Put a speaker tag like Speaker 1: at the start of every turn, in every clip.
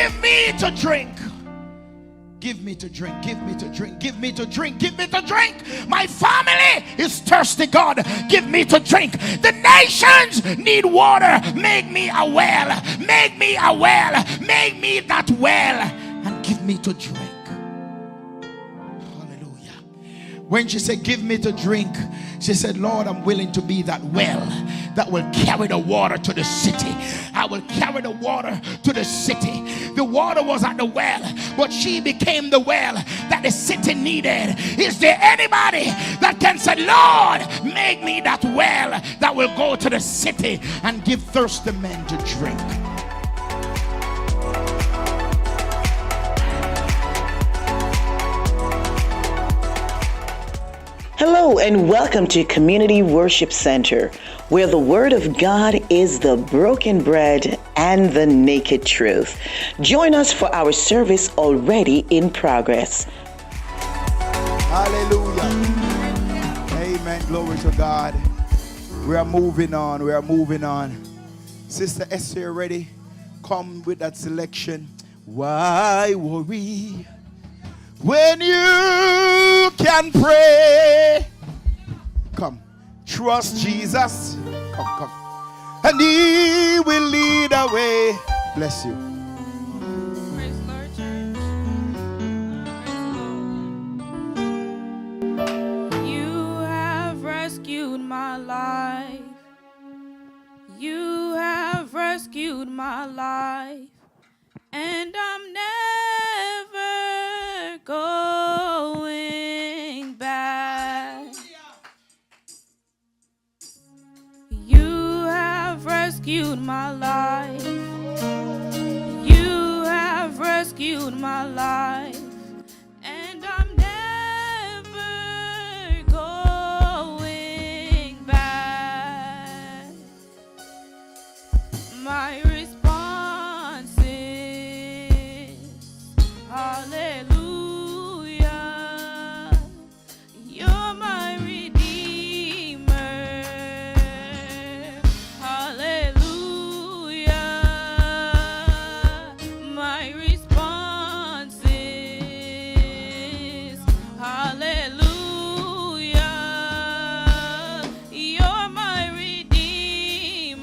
Speaker 1: give me to drink. Give me to drink, give me to drink, give me to drink, give me to drink. My family is thirsty, God. Give me to drink. The nations need water. Make me a well. Make me a well. Make me that well. And give me to drink. Hallelujah. When she said, give me to drink, she said, Lord, I'm willing to be that well that will carry the water to the city. I will carry the water to the city. The water was at the well, but she became the well that the city needed. Is there anybody that can say, Lord, make me that well that will go to the city and give thirsty men to drink?
Speaker 2: Hello and welcome to Community Worship Center, where the Word of God is the broken bread and the naked truth. Join us for our service already in progress.
Speaker 1: Hallelujah. Amen. Glory to God. We are moving on. We are moving on. Sister Esther, ready? Come with that selection. Why worry when you can pray? Come, trust Jesus. Come. And He will lead the way. Bless you.
Speaker 3: Praise the Lord, church. You have rescued my life. You have rescued my life. And I'm never going back. You have rescued my life. You have rescued my life. And I'm never going back. My response is hallelujah. You're my Redeemer. Hallelujah. My response is hallelujah. You're my Redeemer.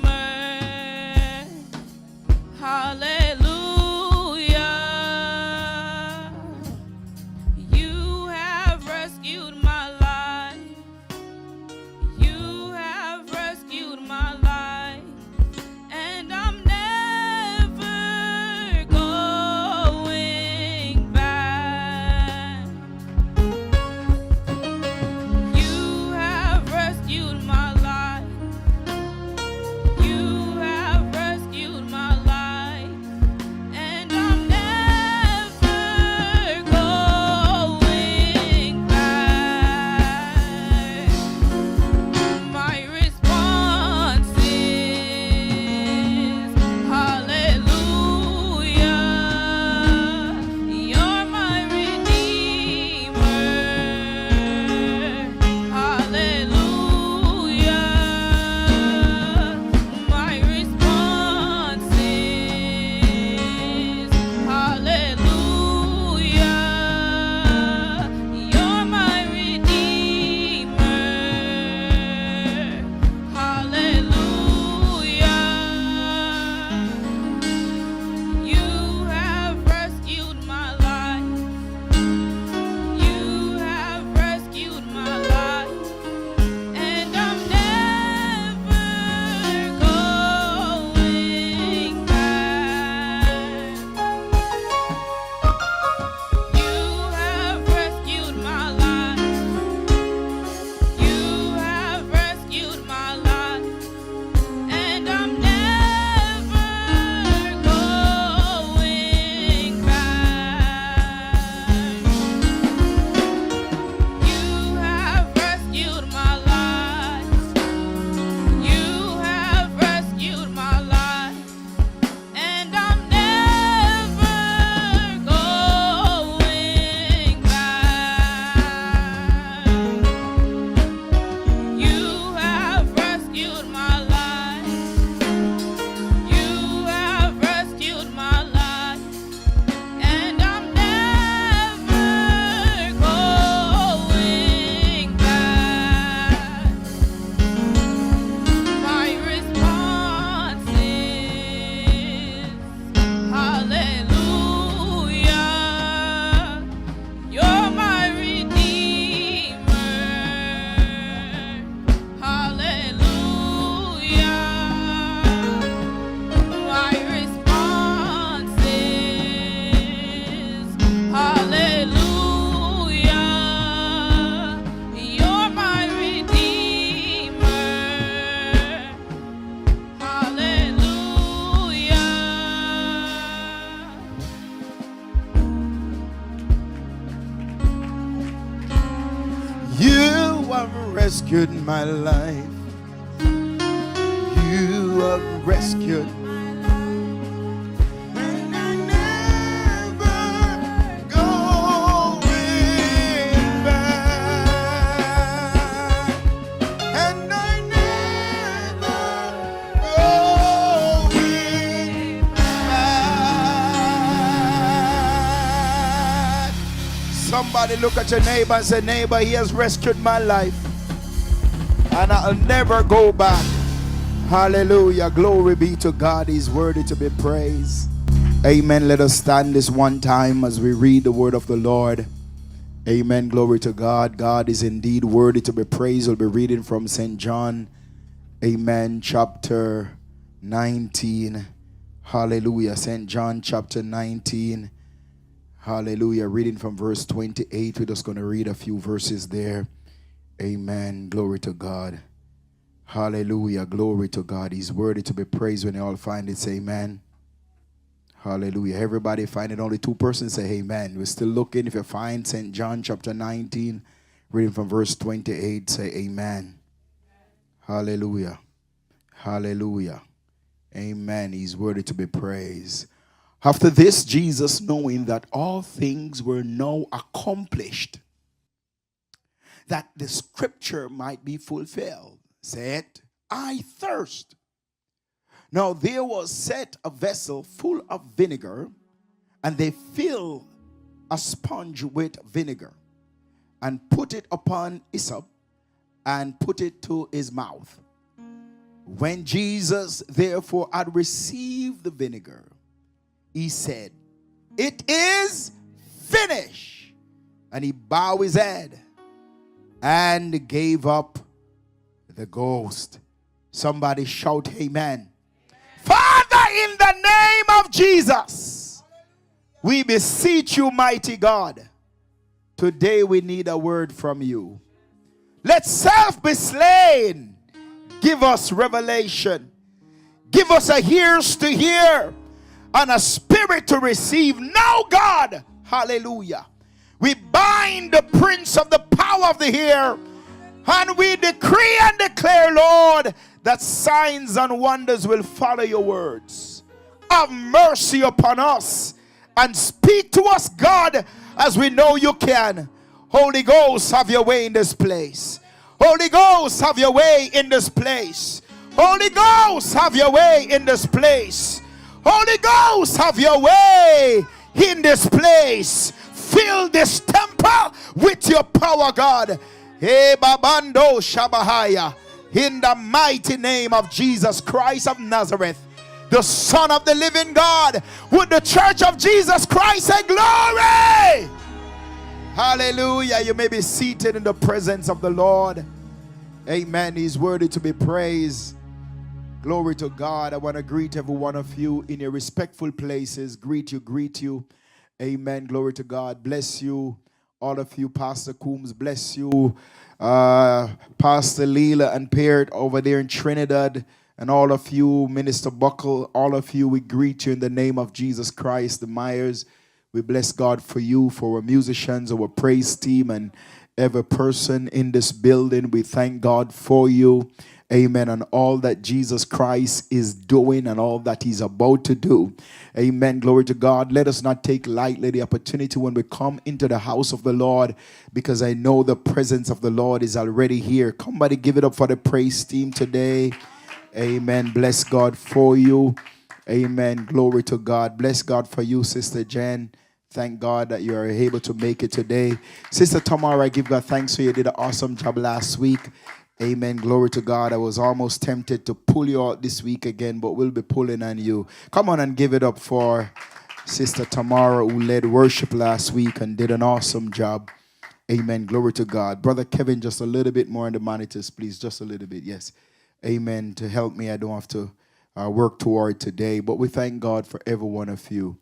Speaker 1: rescued my life. You have rescued my life. And I never going back. And I never going back. Somebody look at your neighbor and say, neighbor, he has rescued my life. And I'll never go back. Hallelujah. Glory be to God. He's worthy to be praised. Amen. Let us stand this one time as we read the word of the Lord. Amen. Glory to God. God is indeed worthy to be praised. We'll be reading from St. John. Amen. Chapter 19. Hallelujah. St. John chapter 19. Hallelujah. Reading from verse 28. We're just going to read a few verses there. Amen. Glory to God. Hallelujah. Glory to God. He's worthy to be praised. When you all find it, say amen. Hallelujah. Everybody find it. Only two persons say amen. We're still looking. If you find St. John chapter 19, reading from verse 28, say amen. Hallelujah. Hallelujah. Amen. He's worthy to be praised. After this, Jesus, knowing that all things were now accomplished, that the scripture might be fulfilled, said, I thirst. Now there was set a vessel full of vinegar, and they filled a sponge with vinegar, and put it upon hyssop, and put it to his mouth. When Jesus therefore had received the vinegar, he said, it is finished. And he bowed his head and gave up the ghost. Somebody shout amen. Father, in the name of Jesus, we beseech you, mighty God. Today we need a word from you. Let self be slain. Give us revelation. Give us a ears to hear and a spirit to receive. Now, God, hallelujah, we bind the prince of the power of the air, and we decree and declare, Lord, that signs and wonders will follow your words. Have mercy upon us and speak to us, God, as we know you can. Holy Ghost, have your way in this place. Holy Ghost, have your way in this place. Holy Ghost, have your way in this place. Holy Ghost, have your way in this place. Fill this temple with your power, God. Hey, Babando Shabahaya. In the mighty name of Jesus Christ of Nazareth, the Son of the living God, would the church of Jesus Christ say glory? Hallelujah. You may be seated in the presence of the Lord. Amen. He's worthy to be praised. Glory to God. I want to greet every one of you in your respectful places. Greet you. Amen. Glory to God. Bless you. All of you, Pastor Coombs, bless you. Pastor Leela and Peart over there in Trinidad, and all of you, Minister Buckle, all of you, we greet you in the name of Jesus Christ. The Myers, we bless God for you, for our musicians, our praise team, and every person in this building. We thank God for you. Amen. And all that Jesus Christ is doing and all that he's about to do. Amen. Glory to God. Let us not take lightly the opportunity when we come into the house of the Lord, because I know the presence of the Lord is already here. Somebody give it up for the praise team today. Amen. Bless God for you. Amen. Glory to God. Bless God for you, Sister Jen. Thank God that you are able to make it today. Sister Tamara, I give God thanks for you. You did an awesome job last week. Amen. Glory to God. I was almost tempted to pull you out this week again, but we'll be pulling on you. Come on and give it up for Sister Tamara, who led worship last week and did an awesome job. Amen. Glory to God. Brother Kevin, just a little bit more on the monitors, please. Just a little bit. Yes. Amen. To help me, I don't have to work toward today, but we thank God for every one of you.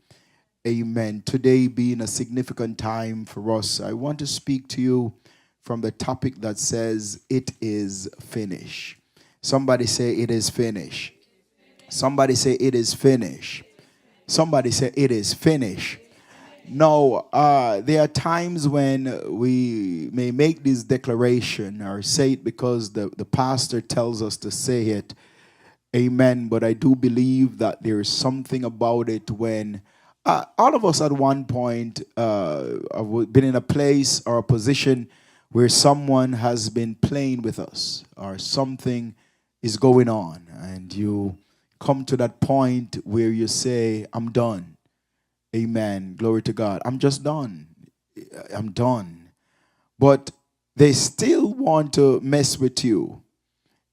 Speaker 1: Amen. Today being a significant time for us, I want to speak to you from the topic that says, it is finished. Somebody say, it is finished. Somebody say, it is finished. Somebody say, it is finished. No, there are times when we may make this declaration or say it because the pastor tells us to say it. Amen. But I do believe that there is something about it when all of us at one point have been in a place or a position where someone has been playing with us or something is going on. And you come to that point where you say, I'm done. Amen. Glory to God. I'm just done. I'm done. But they still want to mess with you.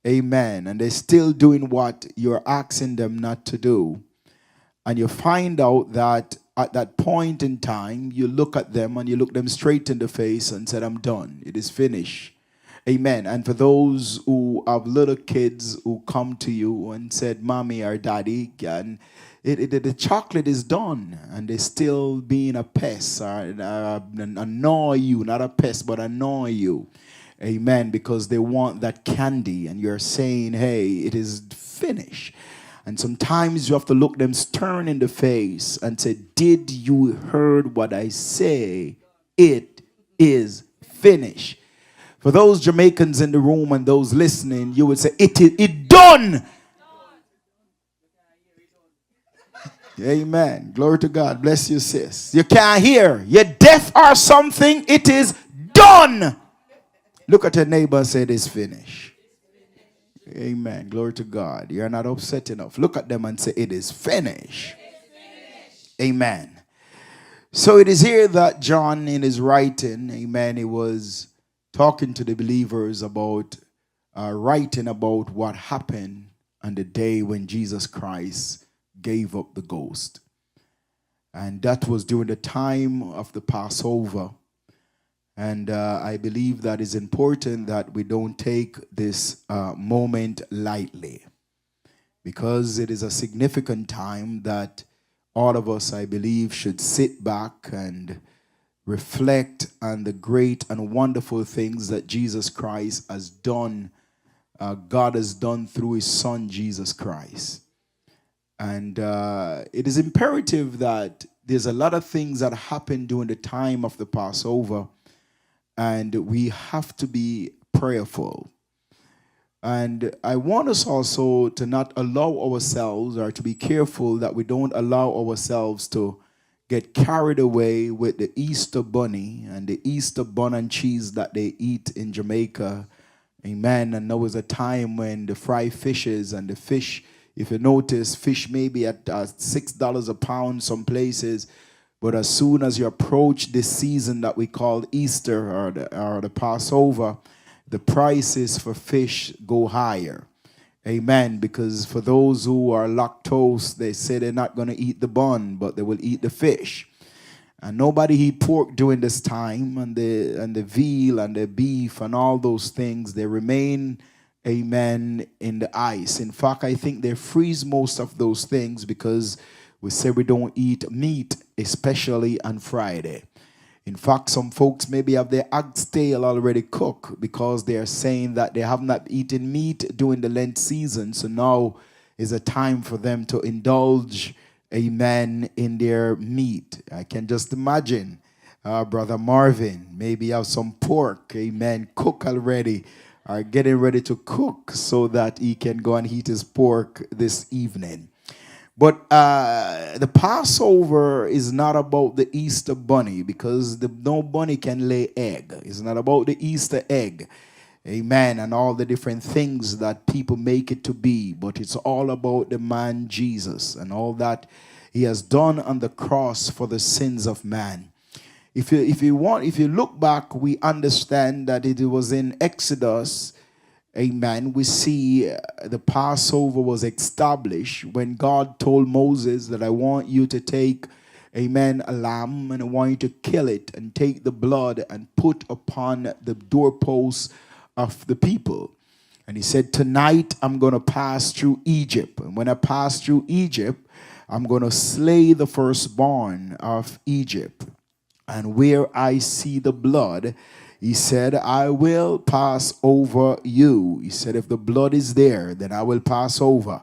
Speaker 1: Amen. And they're still doing what you're asking them not to do. And you find out that at that point in time, you look at them and you look them straight in the face and said, I'm done. It is finished. Amen. And for those who have little kids who come to you and said, Mommy or Daddy, and the chocolate is done, and they're still being a pest or annoy you, not a pest, but annoy you. Amen. Because they want that candy, and you're saying, hey, it is finished. And sometimes you have to look them stern in the face and say, did you heard what I say? It is finished. For those Jamaicans in the room and those listening, you would say, it done. Amen. Glory to God. Bless you, sis. You can't hear. You're deaf or something. It is done. Look at your neighbor and say, it is finished. Amen. Glory to God. You're not upset enough. Look at them and say, it is finished. Amen. So it is here that John in his writing, amen, he was talking to the believers about writing about what happened on the day when Jesus Christ gave up the ghost. And that was during the time of the Passover. And I believe that it's important that we don't take this moment lightly, because it is a significant time that all of us, I believe, should sit back and reflect on the great and wonderful things that Jesus Christ has done, God has done through his son, Jesus Christ. And it is imperative that there's a lot of things that happen during the time of the Passover, and we have to be prayerful. And I want us also to not allow ourselves, or to be careful that we don't allow ourselves to get carried away with the Easter bunny and the Easter bun and cheese that they eat in Jamaica. Amen. And there was a time when the fried fishes and the fish, if you notice, fish may be at $6 a pound some places. But as soon as you approach this season that we call Easter or the Passover, the prices for fish go higher. Amen. Because for those who are lactose, they say they're not going to eat the bun, but they will eat the fish. And nobody eat pork during this time, and the veal and the beef and all those things, they remain, amen, in the ice. In fact, I think they freeze most of those things because we say we don't eat meat, especially on Friday. In fact, some folks maybe have their oxtail already cooked because they are saying that they have not eaten meat during the Lent season. So now is a time for them to indulge, amen, in their meat. I can just imagine Brother Marvin maybe have some pork, amen, cook already, or getting ready to cook so that he can go and eat his pork this evening. But the Passover is not about the Easter bunny, because no bunny can lay egg. It's not about the Easter egg, amen, and all the different things that people make it to be. But it's all about the man Jesus and all that he has done on the cross for the sins of man. If you look back, we understand that it was in Exodus. Amen. We see the Passover was established when God told Moses that I want you to take, amen, a lamb, and I want you to kill it and take the blood and put upon the doorposts of the people. And he said, tonight I'm going to pass through Egypt. And when I pass through Egypt, I'm going to slay the firstborn of Egypt. And where I see the blood, he said, I will pass over you. He said, if the blood is there, then I will pass over.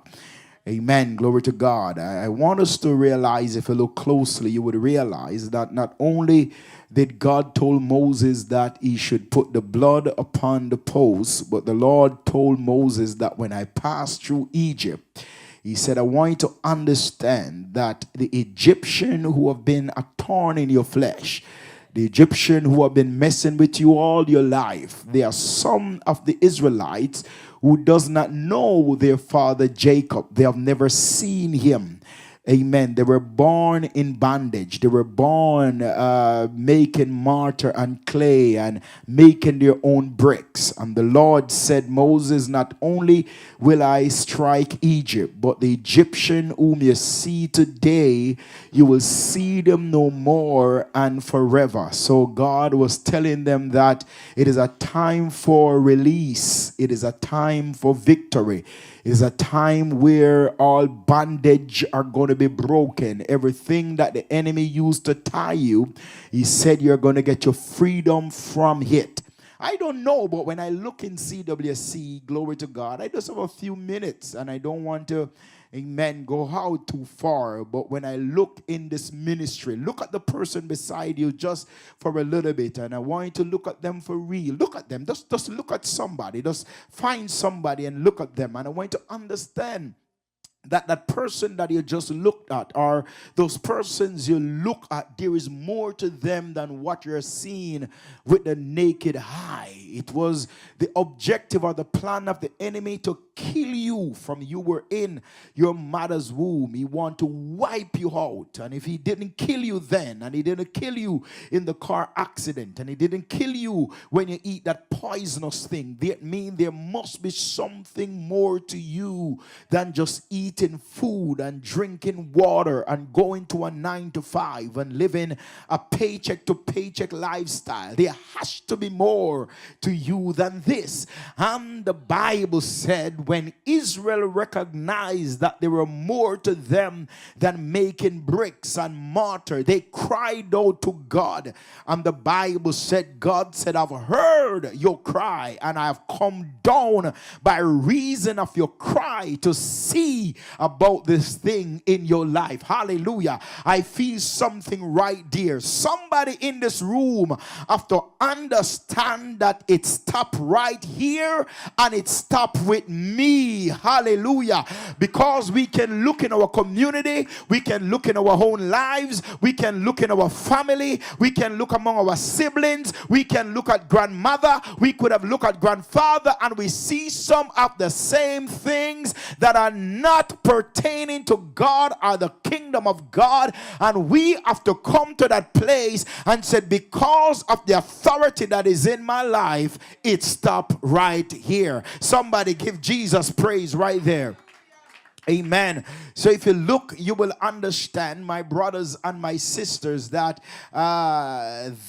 Speaker 1: Amen. Glory to God. I want us to realize, if you look closely, you would realize that not only did God told Moses that he should put the blood upon the post, but the Lord told Moses that when I pass through Egypt, he said, I want you to understand that the Egyptian who have been a thorn in your flesh, the Egyptian who have been messing with you all your life, there are some of the Israelites who does not know their father Jacob. They have never seen him. Amen. They were born in bondage. They were born making mortar and clay and making their own bricks. And the Lord said, Moses, not only will I strike Egypt, but the Egyptian whom you see today, you will see them no more and forever. So God was telling them that it is a time for release. It is a time for victory. It is a time where all bondage are going to be broken. Everything that the enemy used to tie you, he said you're going to get your freedom from it. I don't know, but when I look in CWC, glory to God, I just have a few minutes and I don't want to, amen, go out too far. But when I look in this ministry, look at the person beside you just for a little bit. And I want you to look at them for real. Look at them. Just look at somebody. Just find somebody and look at them. And I want you to understand that person that you just looked at, or those persons you look at, there is more to them than what you're seeing with the naked eye. It was the objective or the plan of the enemy to kill you from you were in your mother's womb. He want to wipe you out. And if he didn't kill you then, and he didn't kill you in the car accident, and he didn't kill you when you eat that poisonous thing, that means there must be something more to you than just eating food and drinking water and going to a 9-to-5 and living a paycheck to paycheck lifestyle. There has to be more to you than this. And the Bible said when Israel recognized that there were more to them than making bricks and mortar, they cried out to God. And the Bible said, God said, I've heard your cry and I've come down by reason of your cry to see about this thing in your life. Hallelujah. I feel something right there. Somebody in this room have to understand that it stopped right here and it stopped with me. Hallelujah. Because we can look in our community, we can look in our own lives, we can look in our family, we can look among our siblings, we can look at grandmother, we could have looked at grandfather, and we see some of the same things that are not pertaining to God or the kingdom of God. And we have to come to that place and say, because of the authority that is in my life, it stopped right here. Somebody give Jesus praise right there. Amen. So if you look, you will understand, my brothers and my sisters, that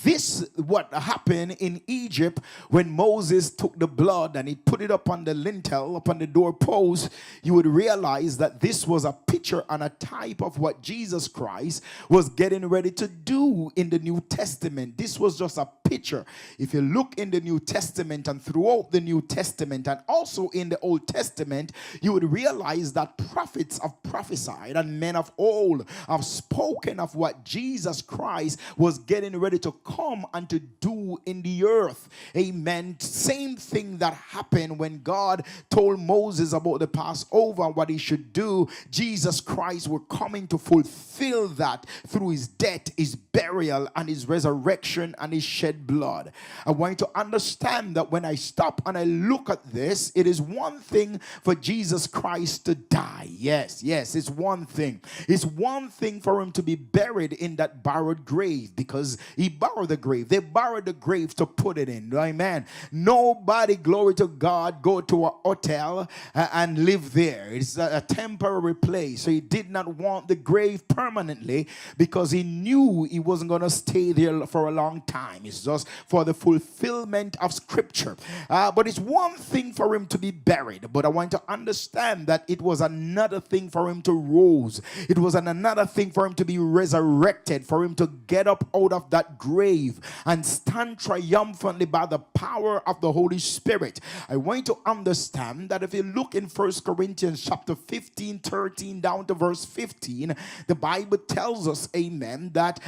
Speaker 1: this what happened in Egypt when Moses took the blood and he put it upon the lintel, upon the doorpost. You would realize that this was a picture and a type of what Jesus Christ was getting ready to do in the New Testament. This was just a picture. If you look in the New Testament and throughout the New Testament and also in the Old Testament, you would realize that prophets have prophesied and men of old have spoken of what Jesus Christ was getting ready to come and to do in the earth. Amen. Same thing that happened when God told Moses about the Passover, what he should do. Jesus Christ were coming to fulfill that through his death, his burial, and his resurrection and his shed blood. I want you to understand that when I stop and I look at this, it is one thing for Jesus Christ to die. Yes, it's one thing. It's one thing for him to be buried in that borrowed grave, because he borrowed the grave. They borrowed the grave to put it in. Amen. Nobody, glory to God, go to a hotel and live there. It's a temporary place. So he did not want the grave permanently because he knew he wasn't going to stay there for a long time. It's just for the fulfillment of scripture. But it's one thing for him to be buried. But I want to understand that it was a another thing for him to rise. It was another thing for him to be resurrected, for him to get up out of that grave and stand triumphantly by the power of the Holy Spirit. I want you to understand that if you look in 1 Corinthians chapter 15, 13 down to verse 15, the Bible tells us, amen, that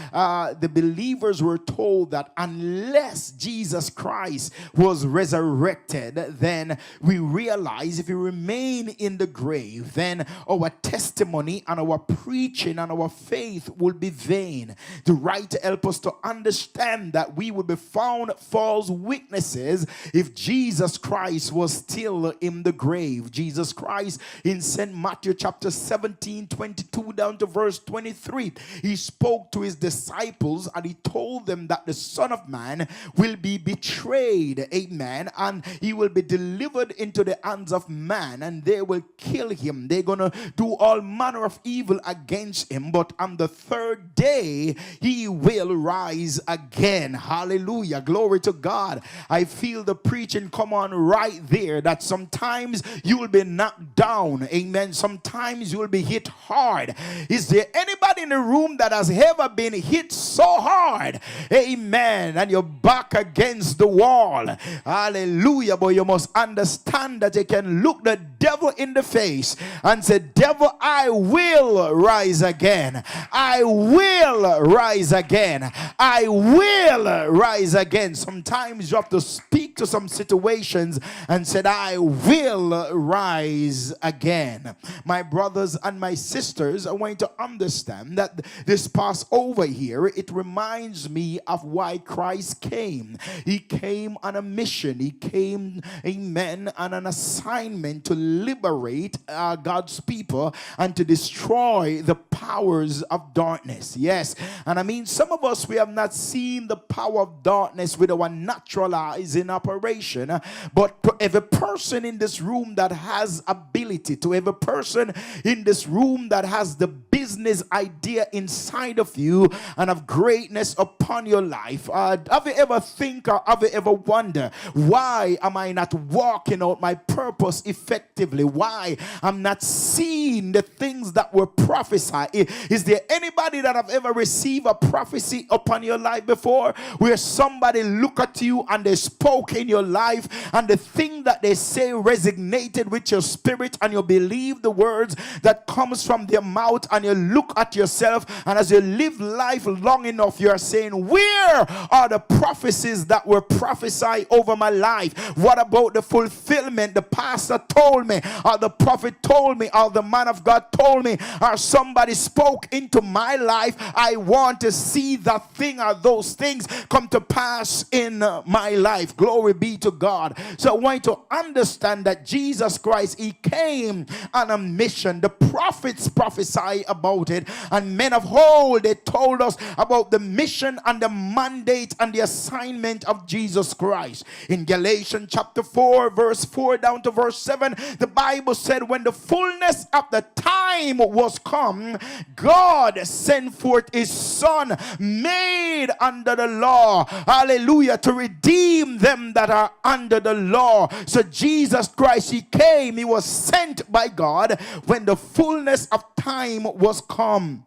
Speaker 1: the believers were told that unless Jesus Christ was resurrected, then we realize if we remain in the grave, then our testimony and our preaching and our faith will be vain. The writer help us to understand that we would be found false witnesses if Jesus Christ was still in the grave. Jesus Christ in St. Matthew chapter 17, 22 down to verse 23, he spoke to his disciples and he told them that the Son of Man will be betrayed, amen, and he will be delivered into the hands of man, and they will kill him. They're gonna do all manner of evil against him, but on the third day he will rise again. Hallelujah, glory to God. I feel the preaching come on right there, that sometimes you will be knocked down, amen, sometimes you will be hit hard. Is there anybody in the room that has ever been hit so hard, amen, and you're back against the wall? Hallelujah. But you must understand that you can look the devil in the face and say, devil, I will rise again. I will rise again. I will rise again. Sometimes you have to speak to some situations and said, I will rise again. My brothers and my sisters, I want you to understand that this Passover here, it reminds me of why Christ came. He came on a mission. He came, amen, on an assignment to liberate God's people and to destroy the powers of darkness. Yes, and I mean, some of us, we have not seen the power of darkness with our natural eyes in operation, but to every person in this room that has ability, to every person in this room that has the business idea inside of you and of greatness upon your life, have you ever think or have you ever wonder, why am I not walking out my purpose effectively? Why I'm not seeing the things that were prophesied? Is there anybody that have ever received a prophecy upon your life before, where somebody look at you and they spoke in your life and the thing that they say resonated with your spirit and you believe the words that comes from their mouth, and you look at yourself and as you live life long enough, you are saying, where are the prophecies that were prophesied over my life? What about the fulfillment? The pastor told me, or the prophet told me, or the man of God told me, or somebody spoke into my life. I want to see that thing or those things come to pass in my life. Glory be to God. So I want you to understand that Jesus Christ, he came on a mission. The prophets prophesy about it, and men of old, they told us about the mission and the mandate and the assignment of Jesus Christ. In Galatians chapter 4 verse 4 down to verse 7, the Bible said, when the fullness of the time was come, God sent forth his Son made under the law, hallelujah, to redeem them that are under the law. So Jesus Christ, he came, he was sent by God when the fullness of time was come.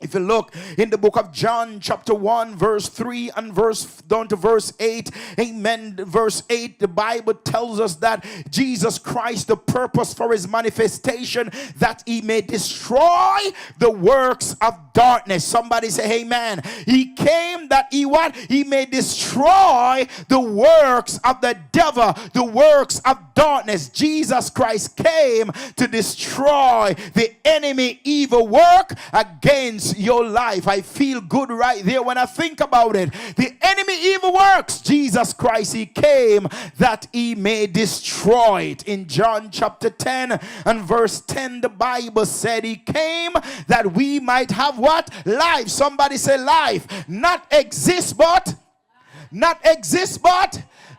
Speaker 1: If you look in the book of John chapter 1 verse 3 and verse down to verse 8, amen, verse 8, the Bible tells us that Jesus Christ, the purpose for his manifestation, that he may destroy the works of darkness. Somebody say amen. He came that he what? He may destroy the works of the devil, the works of darkness. Jesus Christ came to destroy the enemy evil work against your life. I feel good right there when I think about it. The enemy evil works, Jesus Christ, he came that he may destroy it. In John chapter 10 and verse 10, the Bible said he came that we might have what? Life. Somebody say life. Not exist but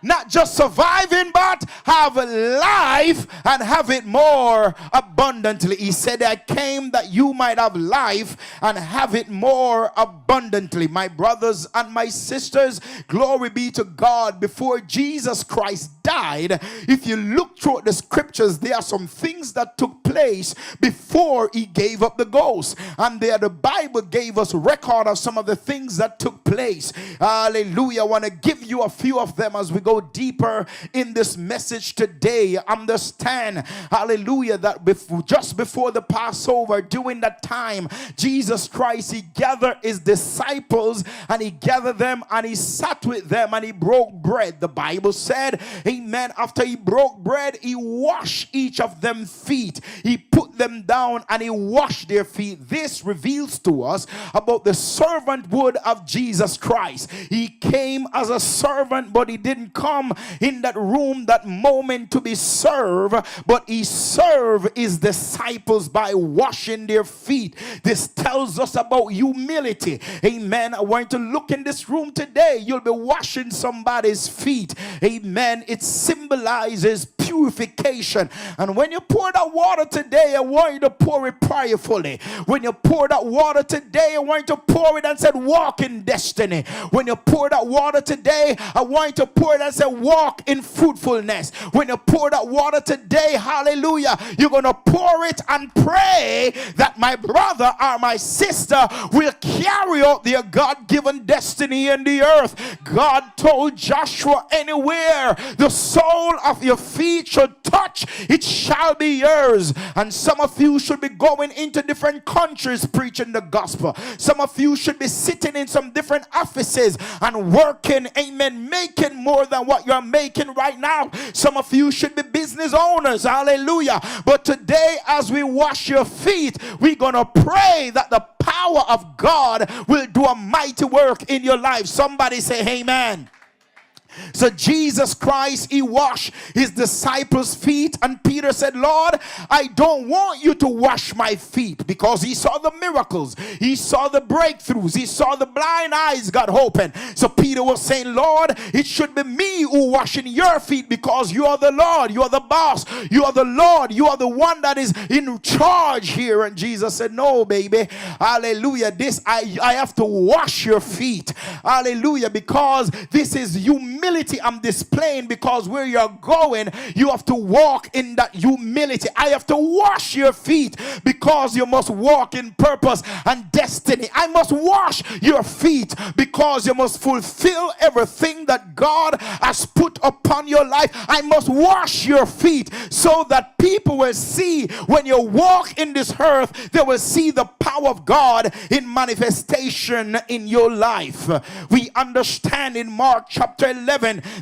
Speaker 1: not just surviving, but have life and have it more abundantly. He said, I came that you might have life and have it more abundantly. My brothers and my sisters, glory be to God. Before Jesus Christ died, if you look through the scriptures, there are some things that took place before he gave up the ghost. And there the Bible gave us record of some of the things that took place. Hallelujah. I want to give you a few of them as we go deeper in this message today. Understand, hallelujah, that just before the Passover, during that time, Jesus Christ, he gathered his disciples and he gathered them and he sat with them and he broke bread. The Bible said, amen, after he broke bread, he washed each of them feet. He put them down and he washed their feet. This reveals to us about the servanthood of Jesus Christ. He came as a servant, but he didn't come in that room, that moment to be served, but he served his disciples by washing their feet. This tells us about humility. Amen. I want to look in this room today. You'll be washing somebody's feet. Amen. It symbolizes purification. And when you pour that water today, I want you to pour it prayerfully. When you pour that water today, I want you to pour it and say, walk in destiny. When you pour that water today, I want you to pour it and say, walk in fruitfulness. When you pour that water today, hallelujah, you're going to pour it and pray that my brother or my sister will carry out their God-given destiny in the earth. God told Joshua, anywhere the sole of your feet should touch, it shall be yours. And some of you should be going into different countries preaching the gospel. Some of you should be sitting in some different offices and working, amen, making more than what you're making right now. Some of you should be business owners, hallelujah. But today, as we wash your feet, we're going to pray that the power of God will do a mighty work in your life. Somebody say amen. So Jesus Christ, he washed his disciples' feet, and Peter said, Lord, I don't want you to wash my feet, because he saw the miracles, he saw the breakthroughs, he saw the blind eyes got open. So Peter was saying, Lord, it should be me who washing your feet, because you are the Lord, you are the boss, you are the Lord, you are the one that is in charge here. And Jesus said, no, baby, hallelujah, this I have to wash your feet, hallelujah, because this is humility I'm displaying, because where you're going, you have to walk in that humility. I have to wash your feet because you must walk in purpose and destiny. I must wash your feet because you must fulfill everything that God has put upon your life. I must wash your feet so that people will see when you walk in this earth, they will see the power of God in manifestation in your life. We understand in Mark chapter 11,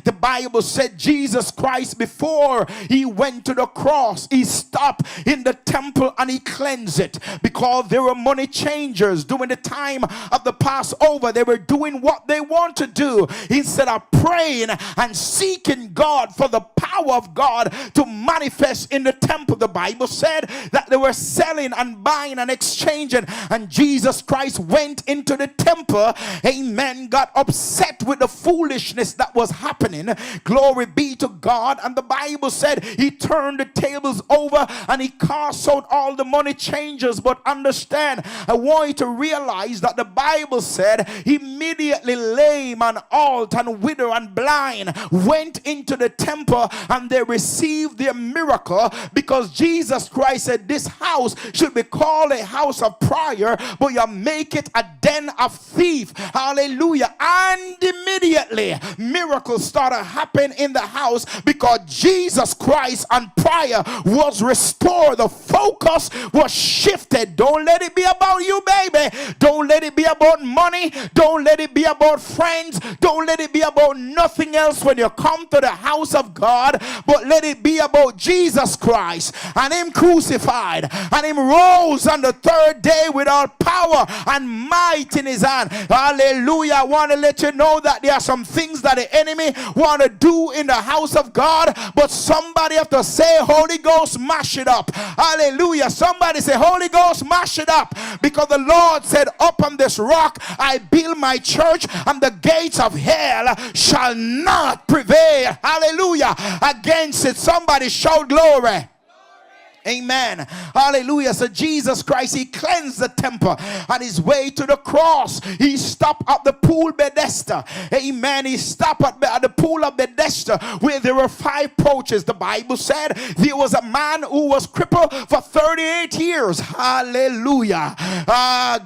Speaker 1: the Bible said Jesus Christ, before he went to the cross, he stopped in the temple and he cleansed it, because there were money changers during the time of the Passover. They were doing what they want to do instead of praying and seeking God for the power of God to manifest in the temple. The Bible said that they were selling and buying and exchanging, and Jesus Christ went into the temple, amen, got upset with the foolishness that was happening. Glory be to God. And the Bible said he turned the tables over and he cast out all the money changers. But understand, I want you to realize that the Bible said immediately lame and halt and withered and blind went into the temple and they received their miracle, because Jesus Christ said this house should be called a house of prayer, but you make it a den of thieves. Hallelujah. And immediately miracles started happening in the house, because Jesus Christ and prayer was restored. The focus was shifted. Don't let it be about you, baby. Don't let it be about money. Don't let it be about friends. Don't let it be about nothing else when you come to the house of God, but let it be about Jesus Christ and him crucified and him rose on the third day yea, with all power and might in his hand. Hallelujah. I want to let you know that there are some things that the enemy want to do in the house of God, but somebody have to say, Holy Ghost, mash it up. Hallelujah. Somebody say, Holy Ghost, mash it up, because the Lord said, up on this rock I build my church, and the gates of hell shall not prevail. Hallelujah. Against it. Somebody shout glory. Amen. Hallelujah. So Jesus Christ, he cleansed the temple on his way to the cross. He stopped at the pool Bethesda. Amen. He stopped at the pool of Bethesda where there were 5 porches. The Bible said there was a man who was crippled for 38 years. Hallelujah.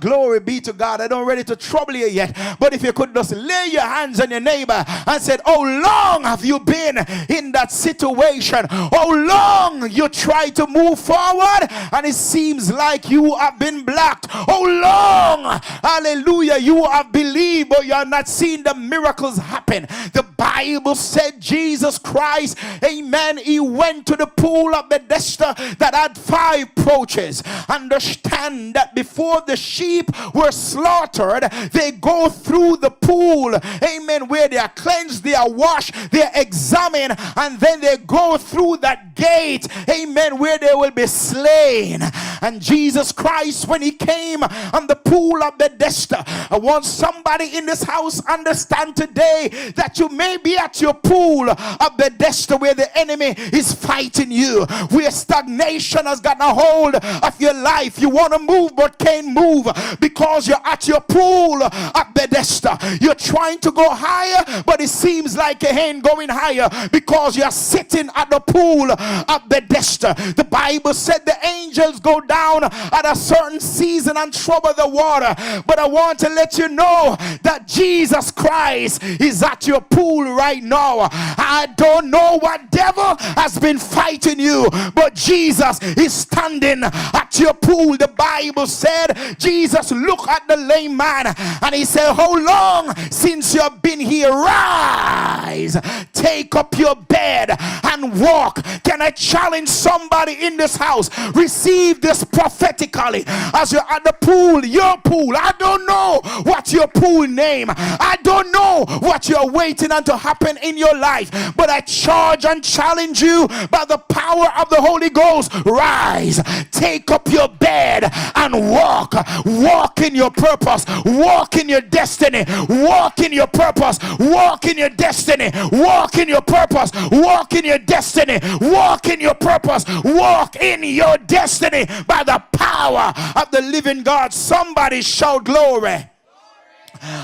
Speaker 1: Glory be to God. I don't ready to trouble you yet, but if you could just lay your hands on your neighbor and said, how long have you been in that situation? How long you try to move forward and it seems like you have been blocked? How long, hallelujah, you have believed but you are not seeing the miracles happen? The Bible said Jesus Christ, amen, he went to the pool of Bethesda that had 5 porches. Understand that before the sheep were slaughtered, they go through the pool, amen, where they are cleansed, they are washed, they are examined, and then they go through that gate, amen, where they will be slain. And Jesus Christ, when he came on the pool of Bethesda, I want somebody in this house understand today that you may be at your pool of Bethesda where the enemy is fighting you, where stagnation has gotten a hold of your life. You want to move but can't move because you're at your pool of Bethesda. You're trying to go higher, but it seems like you ain't going higher because you're sitting at the pool of Bethesda. The Bible said the angels go down at a certain season and trouble the water. But I want to let you know that Jesus Christ is at your pool right now. I don't know what devil has been fighting you, but Jesus is standing at your pool. The Bible said Jesus looked at the lame man and he said, how long since you have been here? Rise, take up your bed and walk. Can I challenge somebody in this house? Receive this prophetically as you're at the pool, your pool. I don't know what your pool name, I don't know what you're waiting on to happen in your life, but I charge and challenge you by the power of the Holy Ghost. Rise, take up your bed and walk. Walk in your purpose, walk in your destiny, walk in your purpose, walk in your destiny, walk in your purpose, walk in your destiny, walk in your purpose, walk in your destiny by the power of the living God. Somebody shout glory.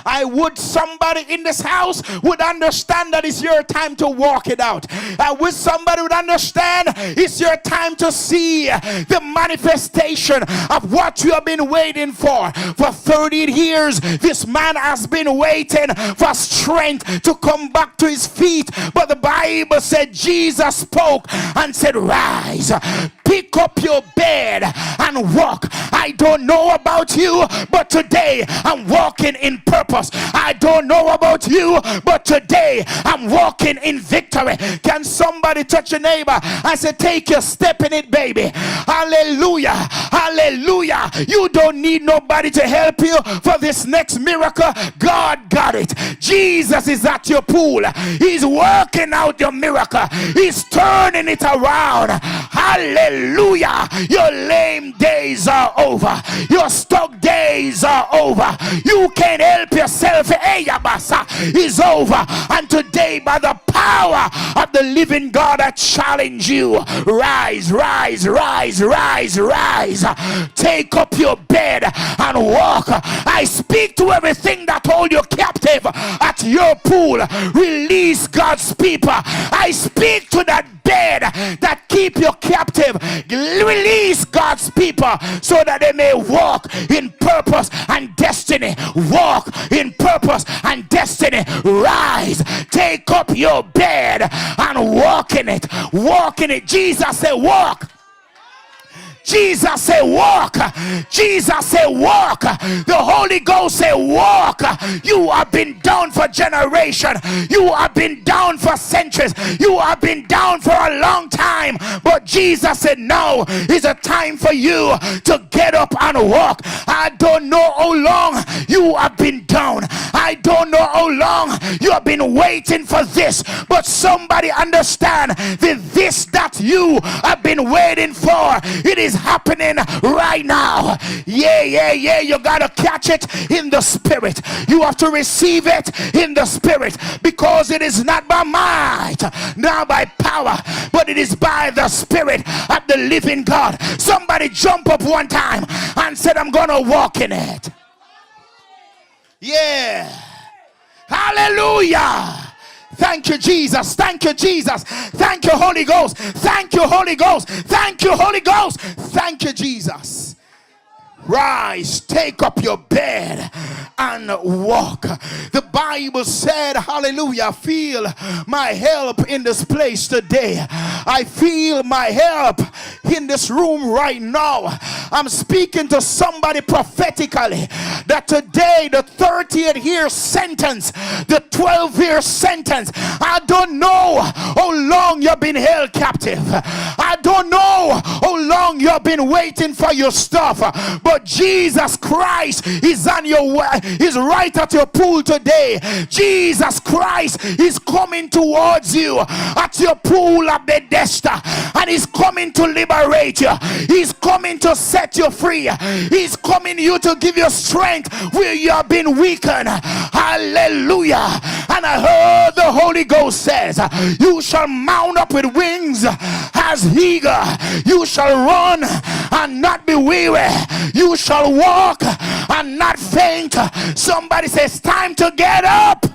Speaker 1: I would somebody in this house would understand that it's your time to walk it out. I wish somebody would understand it's your time to see the manifestation of what you have been waiting for. For 30 years, this man has been waiting for strength to come back to his feet. But the Bible said Jesus spoke and said, rise, pick up your bed and walk. I don't know about you, but today I'm walking in purpose. I don't know about you, but today I'm walking in victory. Can somebody touch your neighbor and say, take your step in it, baby? Hallelujah, hallelujah. You don't need nobody to help you for this next miracle. God got it. Jesus is at your pool. He's working out your miracle. He's turning it around. Hallelujah. Your lame days are over. Your stuck days are over. You can't help yourself. Is over. And today, by the power of the living God, I challenge you. Rise, rise, rise, rise, rise. Take up your bed and walk. I speak to everything that hold you captive at your pool. Release God's people. I speak to that bed that keep you captive. Release God's people so that they may walk in purpose and destiny. Walk in purpose and destiny. Rise, take up your bed and walk in it. Walk in it. Jesus said walk. Jesus said, walk. Jesus said, walk. The Holy Ghost said, walk. You have been down for generation. You have been down for centuries. You have been down for a long time. But Jesus said, now is a time for you to get up and walk. I don't know how long you have been down. I don't know how long you have been waiting for this. But somebody understand that this that you have been waiting for, it is happening right now. Yeah. You gotta catch it in the spirit. You have to receive it in the spirit, because it is not by might, not by power, but it is by the spirit of the living God. Somebody jump up one time and said, I'm gonna walk in it. Yeah. Hallelujah. Thank you, Jesus. Thank you, Jesus. Thank you, Holy Ghost. Thank you, Holy Ghost. Thank you, Holy Ghost. Thank you, Jesus. Rise, take up your bed and walk. The Bible said, hallelujah, feel my help in this place today. I feel my help in this room right now. I'm speaking to somebody prophetically that today, the 30th-year sentence, the 12-year sentence, I don't know how long you've been held captive. I don't know how long you've been waiting for your stuff, but Jesus Christ is on your way, is right at your pool today. Jesus Christ is coming towards you at your pool of Bethesda, and he's coming to liberate you. He's coming to set you free. He's coming you to give you strength where you have been weakened. Hallelujah. And I heard the Holy Ghost says, you shall mount up with wings as eagle. You shall run and not be weary. You shall walk and not faint. Somebody says, time to get up.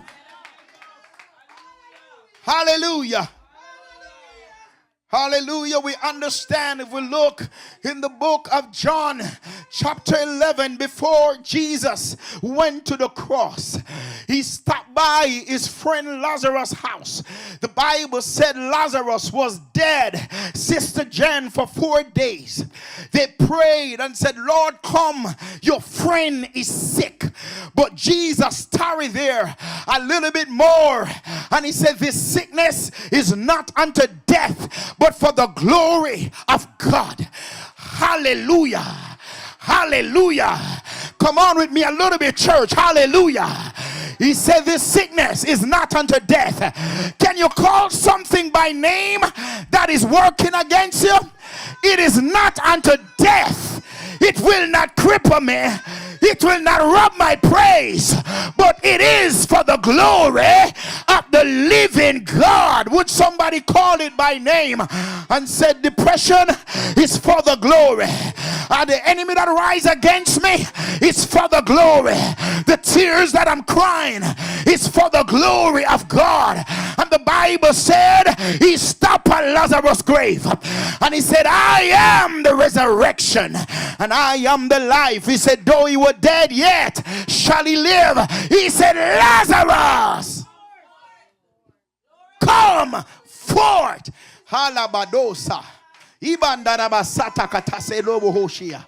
Speaker 1: Hallelujah. Hallelujah. We understand, if we look in the book of John chapter 11, before Jesus went to the cross, he stopped by his friend Lazarus' house. The Bible said Lazarus was dead, Sister Jen, for 4 days. They prayed and said, Lord, come, your friend is sick. But Jesus tarried there a little bit more, and he said, this sickness is not unto death, but for the glory of God. Hallelujah. Hallelujah. Come on with me a little bit, church. Hallelujah. He said this sickness is not unto death. Can you call something by name that is working against you? It is not unto death. It will not cripple me. It will not rob my praise, but it is for the glory of the living God. Would somebody call it by name and said, depression is for the glory. The enemy that rise against me is for the glory. The tears that I'm crying is for the glory of God. And the Bible said he stopped at Lazarus' grave and he said, I am the resurrection and I am the life. He said, though he were dead, yet shall he live. He said, Lazarus, come forth. Halabadosa. Ibandarabasata katase lobo hoshia.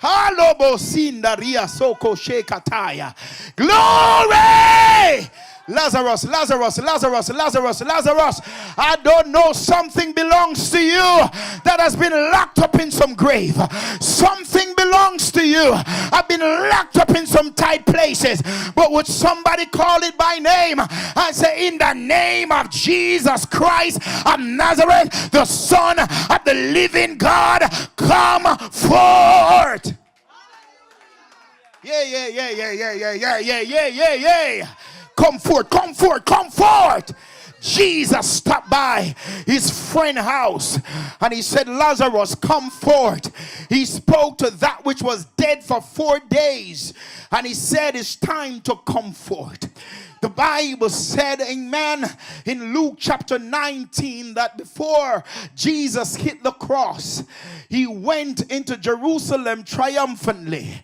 Speaker 1: Halobo sindaria soko shekataya. Glory! Lazarus, Lazarus, Lazarus, Lazarus, Lazarus. I don't know, something belongs to you that has been locked up in some grave. Something belongs to you. I've been locked up in some tight places. But would somebody call it by name and say, in the name of Jesus Christ of Nazareth, the Son of the living God, come forth. Yeah. Come forth, come forth, come forth. Jesus stopped by his friend's house and he said, Lazarus, come forth. He spoke to that which was dead for 4 days and he said, it's time to come forth. The Bible said, amen, in Luke chapter 19, that before Jesus hit the cross, he went into Jerusalem triumphantly.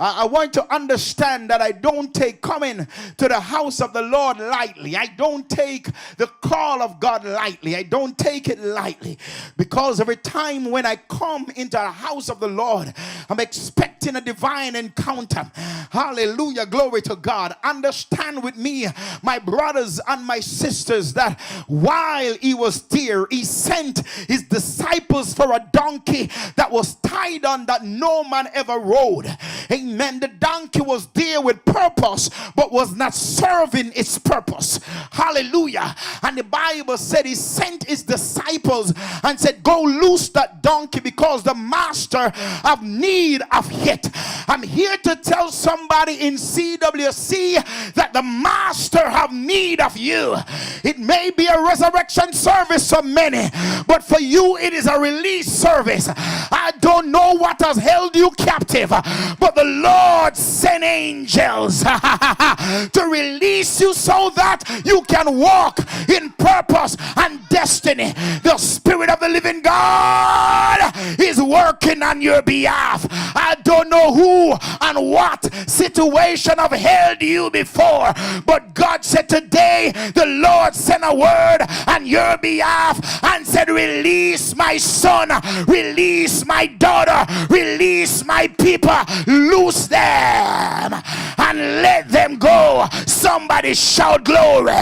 Speaker 1: I want to understand that I don't take coming to the house of the Lord lightly. I don't take the call of God lightly. I don't take it lightly, because every time when I come into the house of the Lord, I'm expecting a divine encounter. Hallelujah. Glory to God. Understand with me, my brothers and my sisters, that while he was there, he sent his disciples for a donkey that was tied on, that no man ever rode. Amen. The donkey was there with purpose, but was not serving its purpose. Hallelujah. And the Bible said he sent his disciples and said, go loose that donkey, because the master have need of it. I'm here to tell somebody in CWC that the master have need of you. It may be a resurrection service for many, but for you it is a release service. I don't know what has held you captive, but the Lord sent angels to release you so that you can walk in purpose and destiny. The Spirit of the living God is working on your behalf. I don't know who and what situation have held you before, but God said today the Lord sent a word on your behalf and said, release my son, release my daughter, release my people, loose them and let them go. Somebody shout glory.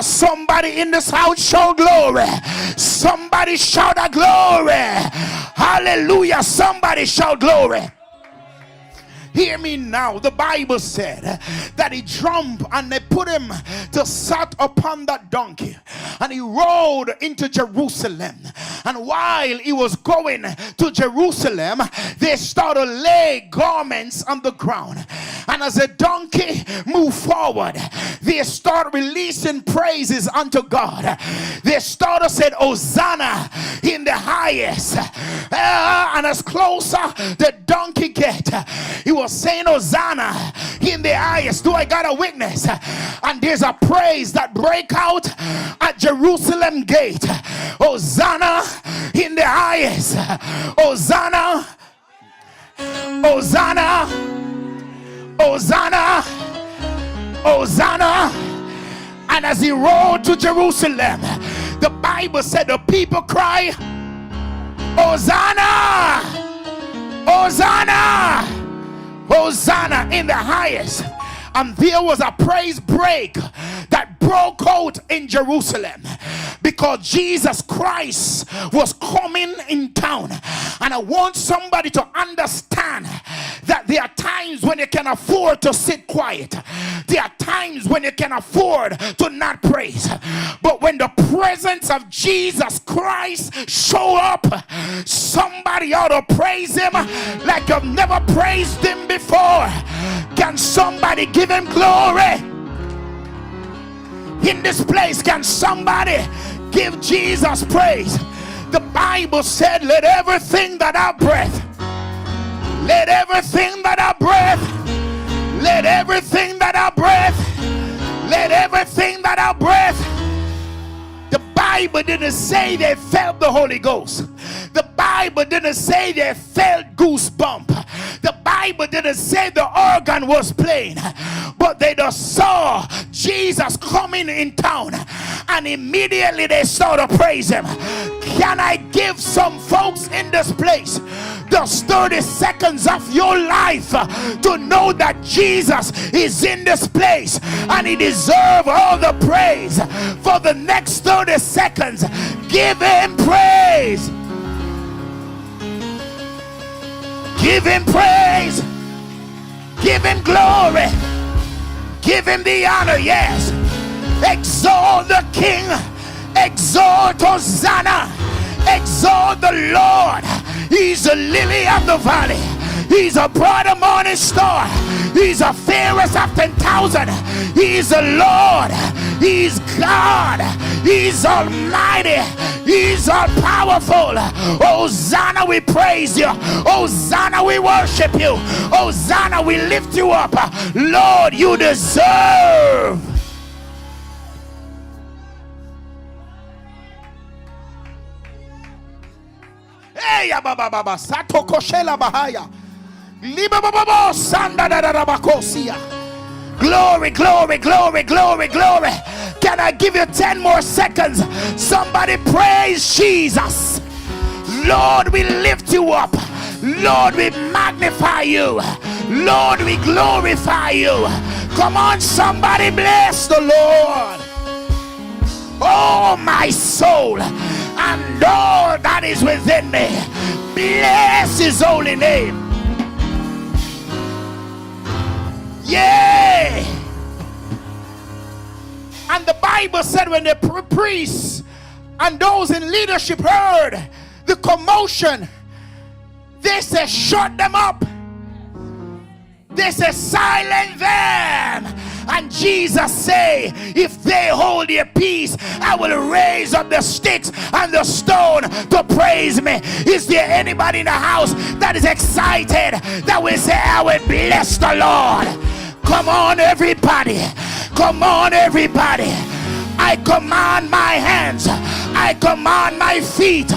Speaker 1: Somebody in this house shout glory. Somebody shout a glory. Hallelujah. Somebody shout glory. Hear me now. The Bible said that he jumped and they put him to sat upon that donkey, and he rode into Jerusalem. And while he was going to Jerusalem, they started to lay garments on the ground. And as the donkey moved forward, they started releasing praises unto God. They started said, Hosanna in the highest. And as closer the donkey get, he was saying Hosanna in the highest. Do I got a witness? And there's a praise that break out at Jerusalem gate. Hosanna in the highest. Hosanna. Hosanna. Hosanna. Hosanna. And as he rode to Jerusalem, the Bible said the people cry, Hosanna. Hosanna. Hosanna in the highest. And there was a praise break that broke out in Jerusalem, because Jesus Christ was coming in town. And I want somebody to understand that there are times when you can afford to sit quiet. There are times when you can afford to not praise. But when the presence of Jesus Christ show up, somebody ought to praise him like you've never praised him before. Can somebody give him glory? In this place, can somebody give Jesus praise? The Bible said, let everything that I breath, let everything that I breath, let everything that I breath, let everything that I breath. The Bible didn't say they felt the Holy Ghost. The Bible didn't say they felt goosebump. The Bible didn't say the organ was playing, but they just saw Jesus coming in town, and immediately they started to praise him. Can I give some folks in this place just 30 seconds of your life to know that Jesus is in this place and he deserves all the praise? For the next 30 seconds, give him praise. Give him praise. Give him glory. Give him the honor, yes. Exalt the King. Exalt Hosanna. Exalt the Lord. He's the lily of the valley. He's a bright morning star. He's a fairest of 10,000. He's the Lord. He's God. He's almighty. He's all powerful. Hosanna, we praise you. Hosanna, we worship you. Hosanna, we lift you up. Lord, you deserve. Hey, Glory, glory, glory, glory, glory. Can I give you 10 more seconds? Somebody praise Jesus. Lord, we lift you up. Lord, we magnify you. Lord, we glorify you. Come on, somebody bless the Lord. Oh, my soul, and all that is within me, bless his holy name. Yay! And the Bible said when the priests and those in leadership heard the commotion, they said, shut them up. They said, silence them. And Jesus say, if they hold their peace, I will raise up the sticks and the stone to praise me. Is there anybody in the house that is excited that will say, I will bless the Lord? Come on, everybody. Come on, everybody. I command my hands. I command my feet.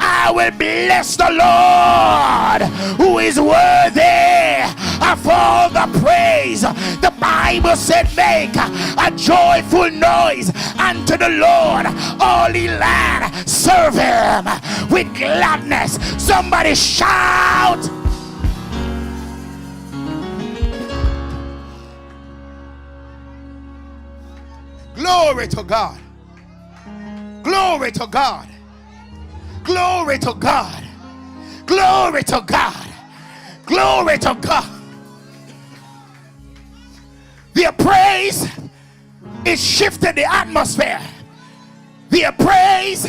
Speaker 1: I will bless the Lord, who is worthy of all the praise. The Bible said, make a joyful noise unto the Lord, all ye land, serve him with gladness. Somebody shout. Glory to God. Glory to God. Glory to God. Glory to God. Glory to God. Their praise, it shifted the atmosphere. Their praise,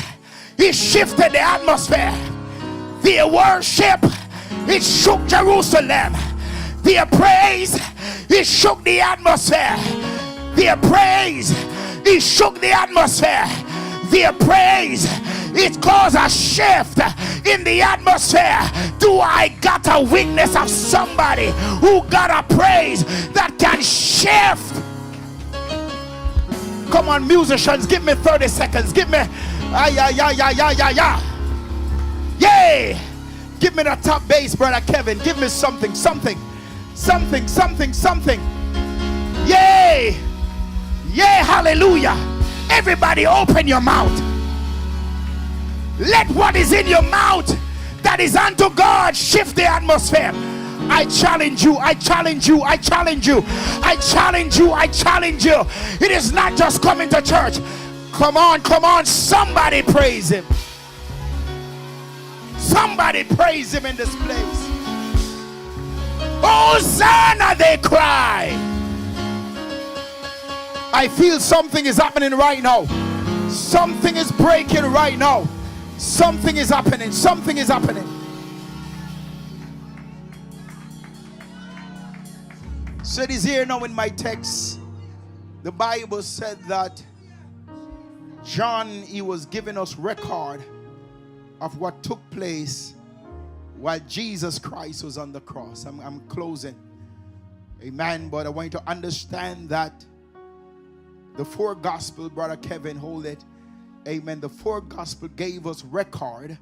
Speaker 1: it shifted the atmosphere. Their worship, it shook Jerusalem. Their praise, it shook the atmosphere. Their praise, it shook the atmosphere. Their praise, it caused a shift in the atmosphere. Do I got a witness of somebody who got a praise that can shift? Come on, musicians, give me 30 seconds. Give me yay. Give me the top bass, brother Kevin. Give me something. Yay. Yay, hallelujah. Everybody open your mouth. Let what is in your mouth that is unto God shift the atmosphere. I challenge you. I challenge you. I challenge you. I challenge you. I challenge you. It is not just coming to church. Come on, come on. Somebody praise him. Somebody praise him in this place. Hosanna, they cry. I feel something is happening right now. Something is breaking right now. Something is happening. Something is happening. So it is here now in my text. The Bible said that John, he was giving us record of what took place while Jesus Christ was on the cross. I'm closing. Amen. But I want you to understand that the four gospel, brother Kevin, hold it. Amen. The four gospel gave us record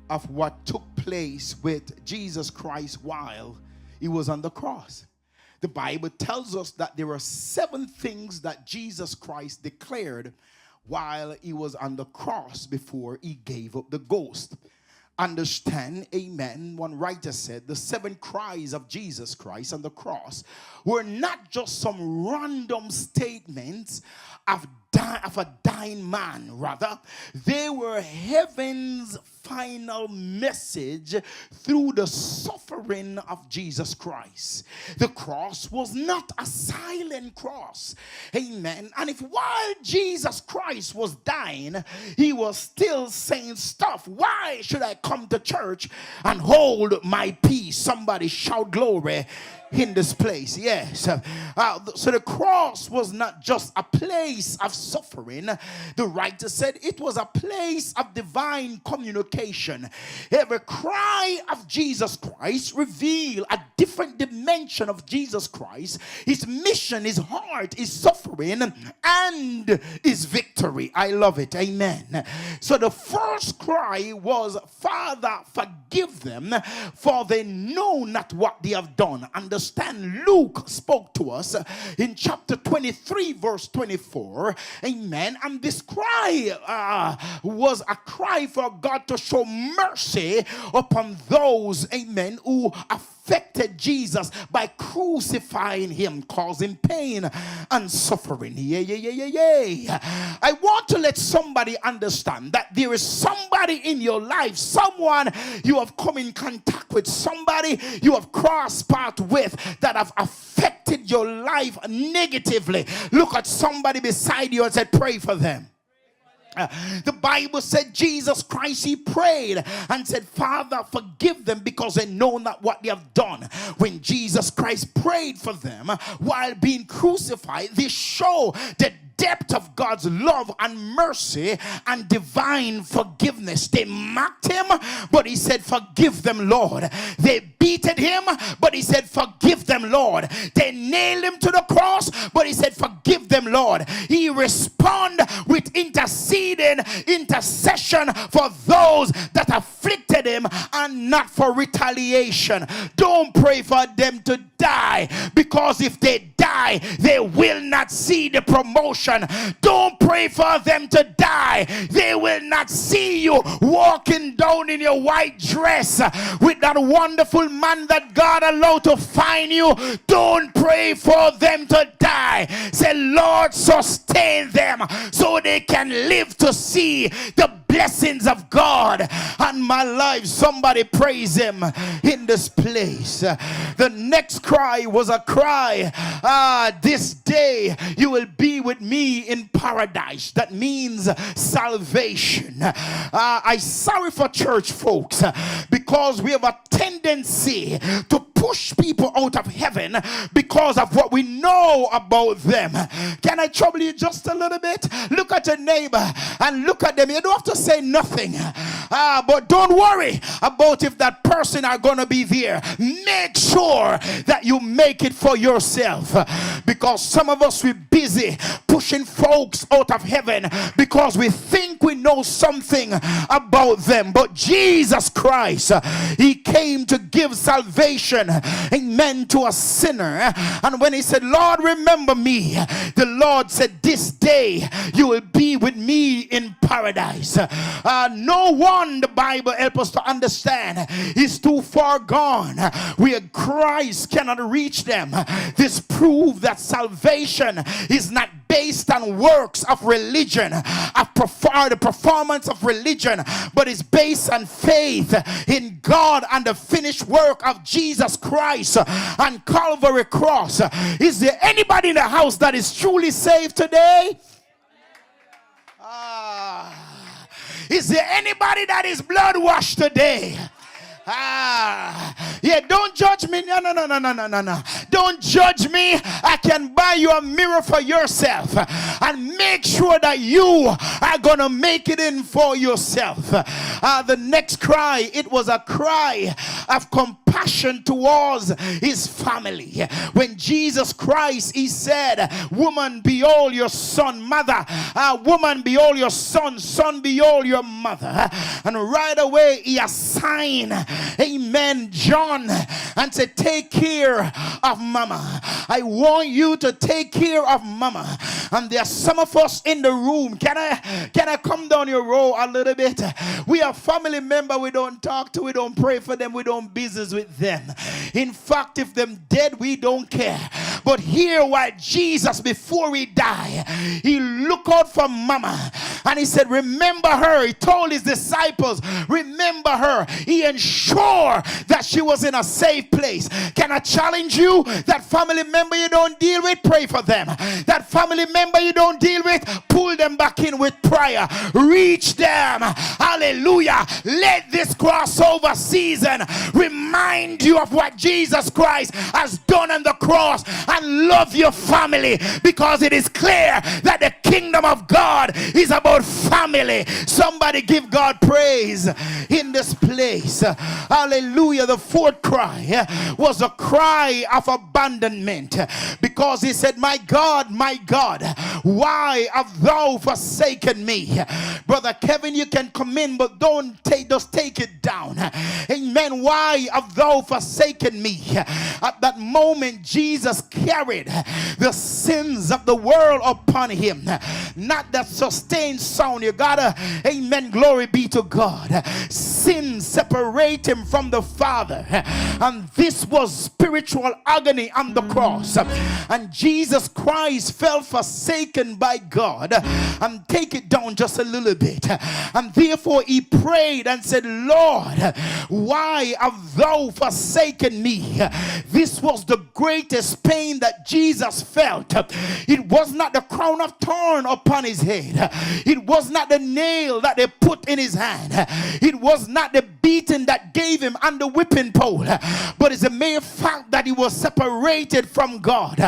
Speaker 1: of what took place with Jesus Christ while he was on the cross. The Bible tells us that there are 7 things that Jesus Christ declared while he was on the cross before he gave up the ghost. Understand, amen, one writer said the 7 cries of Jesus Christ on the cross were not just some random statements of a dying man. Rather, they were heaven's final message through the suffering of Jesus Christ. The cross was not a silent cross. Amen. And if while Jesus Christ was dying, he was still saying stuff, why should I come to church and hold my peace? Somebody shout glory in this place. Yes. So the cross was not just a place of suffering. The writer said it was a place of divine communication application. Every cry of Jesus Christ reveals a different dimension of Jesus Christ, his mission, his heart, his suffering, and his victory. I love it. Amen. So the first cry was, Father, forgive them, for they know not what they have done. Understand, Luke spoke to us in chapter 23, verse 24. Amen. And this cry was a cry for God to show mercy upon those, amen, who affected Jesus by crucifying him, causing pain and suffering. I want to let somebody understand that there is somebody in your life, someone you have come in contact with, somebody you have crossed paths with that have affected your life negatively. Look at somebody beside you and say, pray for them. The Bible said Jesus Christ, he prayed and said, Father, forgive them because they know not what they have done. When Jesus Christ prayed for them while being crucified, they show the depth of God's love and mercy and divine forgiveness. They mocked him, but he said, forgive them, Lord. They beated him, but he said, forgive them, Lord. They nailed him to the cross, but he said, forgive them, Lord. He responded with intercession for those that afflicted him and not for retaliation. Don't pray for them to die, because if they die, they will not see the promotion. Don't pray for them to die. They will not see you walking down in your white dress with that wonderful man that God allowed to find you. Don't pray for them to die. Say, Lord, sustain them so they can live to see the blessings of God on my life. Somebody praise him in this place. The next cry was a cry, this day you will be with me in paradise. That means salvation. I'm sorry for church folks, because we have a tendency to push people out of heaven because of what we know about them. Can I trouble you just a little bit? Look at your neighbor and look at them. You don't have to say nothing, but don't worry about if that person are going to be there. Make sure that you make it for yourself, because some of us, we're busy pushing folks out of heaven because we think we know something about them. But Jesus Christ, he came to give salvation, amen, to a sinner. And when he said, Lord, remember me, the Lord said, this day you will be with me in paradise. No one, the Bible helps us to understand, is too far gone where Christ cannot reach them. This proves that salvation is not based on works of religion, the performance of religion, but is based on faith in God and the finished work of Jesus Christ on Calvary cross. Is there anybody in the house that is truly saved today? Is there anybody that is blood washed today? Yeah, don't judge me. No. Don't judge me. I can buy you a mirror for yourself and make sure that you are going to make it in for yourself. The next cry, it was a cry of compassion towards his family. When Jesus Christ, he said, woman, behold your son, mother. Woman, behold your son, behold your mother. And right away he assigned, amen, John, and said, take care of mama. I want you to take care of mama. And there are some of us in the room. Can I come down your row a little bit? We are family member. We don't talk to, we don't pray for them, we don't business with them. In fact, if them dead, we don't care. But here, while Jesus, before he died, he looked out for mama and he said, remember her. He told his disciples, remember her. He ensured that she was in a safe place. Can I challenge you? That family member you don't deal with, pray for them. That family member you don't deal with, pull them back in with prayer. Reach them. Hallelujah. Let this crossover season remind you of what Jesus Christ has done on the cross, and love your family, because it is clear that the kingdom kingdom of God is about family. Somebody give God praise in this place. Hallelujah. The fourth cry was a cry of abandonment, because he said, my God, why have thou forsaken me? Brother Kevin, you can come in, but just take it down. Amen. Why have thou forsaken me? At that moment, Jesus carried the sins of the world upon him. Not that sustained sound. You gotta, amen, glory be to God. Sin separate him from the Father, and this was spiritual agony on the cross. And Jesus Christ felt forsaken by God. And take it down just a little bit. And therefore he prayed and said, Lord, why have thou forsaken me? This was the greatest pain that Jesus felt. It was not the crown of thorn upon his head. It was not the nail that they put in his hand. It was not the beating that gave him on the whipping pole. But it's a mere fact that he was separated from God.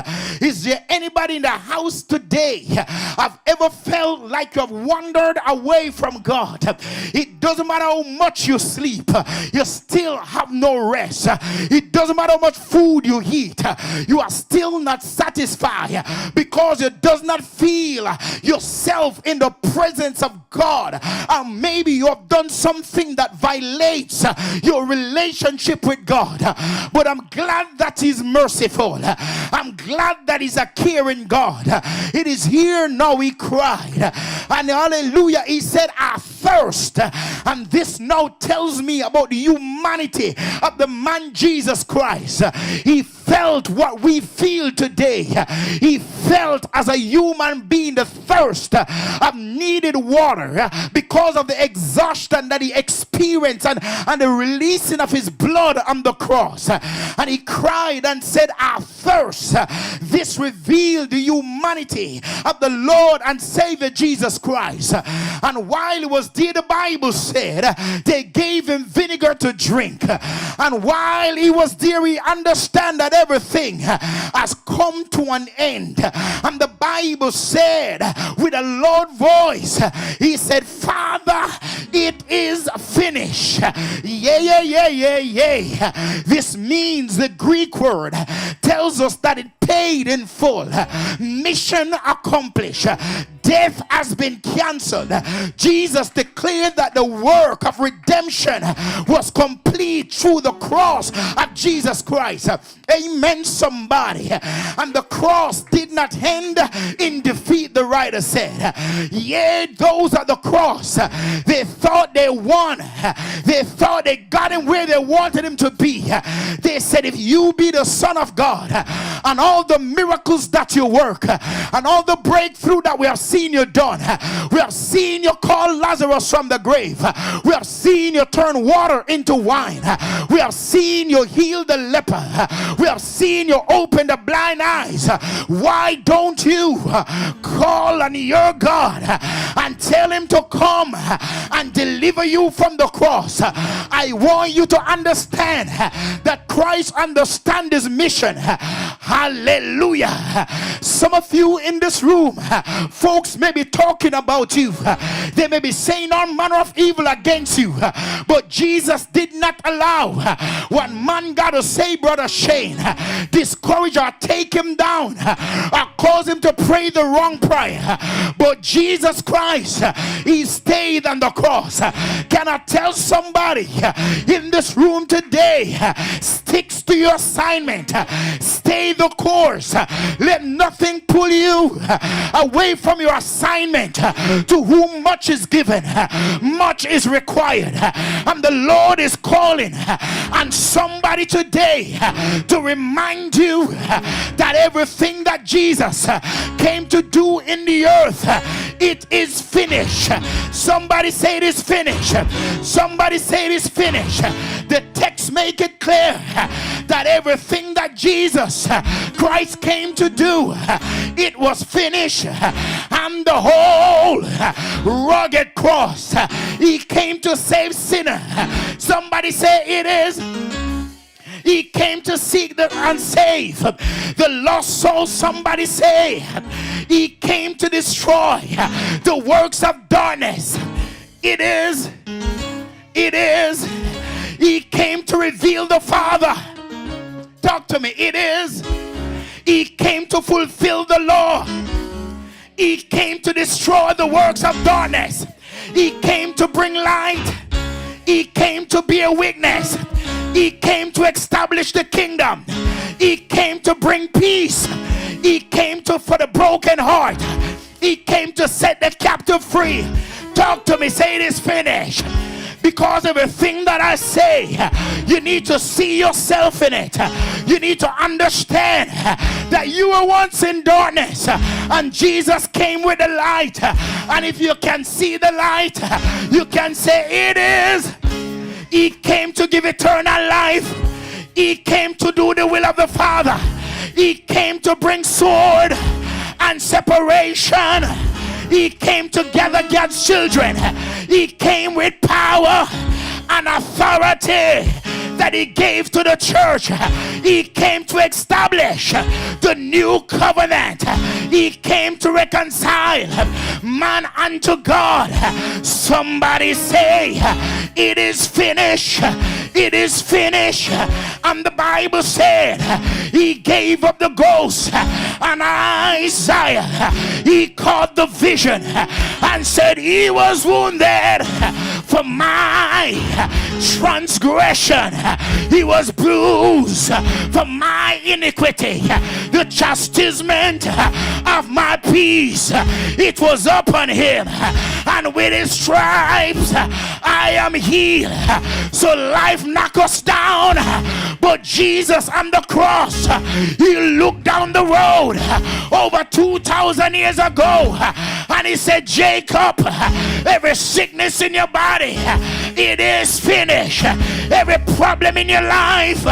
Speaker 1: Is there anybody in the house today have ever felt like you have wandered away from God? It doesn't matter how much you sleep, you still have no rest. It doesn't matter how much food you eat, you are still not satisfied, because you does not feel yourself in the presence of God. And maybe you have done something that violates your relationship with God. But I'm glad that he's merciful. I'm glad that he's a caring God. It is here now, he cried, and hallelujah, he said, I thirst. And this now tells me about the humanity of the man Jesus Christ. He felt what we feel today. He felt as a human being the thirst of needed water because of the exhaustion that he experienced and the releasing of his blood on the cross. And he cried and said, I thirst. This revealed the humanity of the Lord and Savior Jesus Christ. And while he was there, the Bible said they gave him vinegar to drink. And while he was there, he understood that everything has come to an end. And the Bible said with a loud voice, he said, Father, it is finished. Yeah. This means, the Greek word tells us that it paid in full. Mission accomplished. Death has been canceled. Jesus declared that the work of redemption was complete through the cross of Jesus Christ. Amen, somebody. And the cross did not end in defeat, the writer said. Yeah, those at the cross, they thought they won. They thought they got him where they wanted him to be. They said, if you be the Son of God, and all the miracles that you work, and all the breakthrough that we have seen you done, we have seen you call Lazarus from the grave, we have seen you turn water into wine, we have seen you heal the leper, we have seen you open the blind eyes. Why don't you call on your God and tell him to come and deliver you from the cross? I want you to understand that Christ understands his mission. Hallelujah. Some of you in this room, folks may be talking about you. They may be saying all manner of evil against you. But Jesus did not allow what man got to say, Brother Shane, discourage or take him down or cause him to pray the wrong prayer. But Jesus Christ, he stayed on the cross. Can I tell somebody in this room today, sticks to your assignment, stay the course, let nothing pull you away from your assignment. To whom much is given, much is required. And the Lord is calling on somebody today to remind you that everything that Jesus came to do in the earth, it is finished. Somebody say it is finished. Somebody say it is finished. The text make it clear that everything that Jesus Christ came to do, it was finished. And the whole rugged cross, he came to save sinner. Somebody say it is. He came to seek and save the lost soul. Somebody say, he came to destroy the works of darkness. It is. He came to reveal the Father. Talk to me. It is. He came to fulfill the law. He came to destroy the works of darkness. He came to bring light. He came to be a witness. He came to establish the kingdom. He came to bring peace. He came for the broken heart. He came to set the captive free. Talk to me. Say, it is finished. Because everything that I say, you need to see yourself in it. You need to understand that you were once in darkness and Jesus came with the light. And if you can see the light, you can say, it is. He came to give eternal life. He came to do the will of the Father. He came to bring sword and separation. He came to gather God's children. He came with power and authority that he gave to the church. He came to establish the new covenant. He came to reconcile man unto God. Somebody say, it is finished. It is finished. And the Bible said he gave up the ghost. And Isaiah, he caught the vision and said, he was wounded for my transgression. He was bruised for my iniquity. The chastisement of my peace, it was upon him, and with his stripes I am healed. So life knocked us down, but Jesus on the cross, he looked down the road over 2,000 years ago, and he said, Jacob, every sickness in your body, it is finished. Every problem in your life,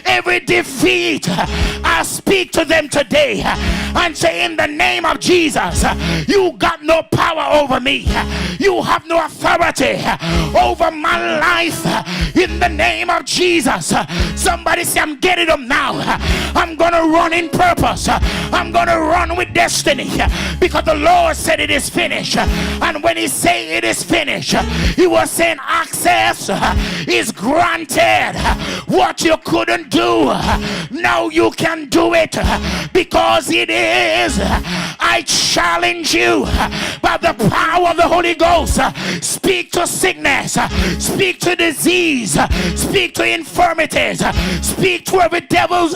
Speaker 1: every defeat, I speak to them today and say, in the name of Jesus, you got no power over me. You have no authority over my life. In the name of Jesus. Somebody say, I'm getting them now. I'm gonna run in purpose. I'm gonna run with destiny, because the Lord said it is finished. And when he say it is finished, he was saying access is granted. What you couldn't do, now you can do it, because it is. I challenge you by the power of the Holy Ghost. Speak to sickness, speak to disease, speak to infirmities, speak to every devil,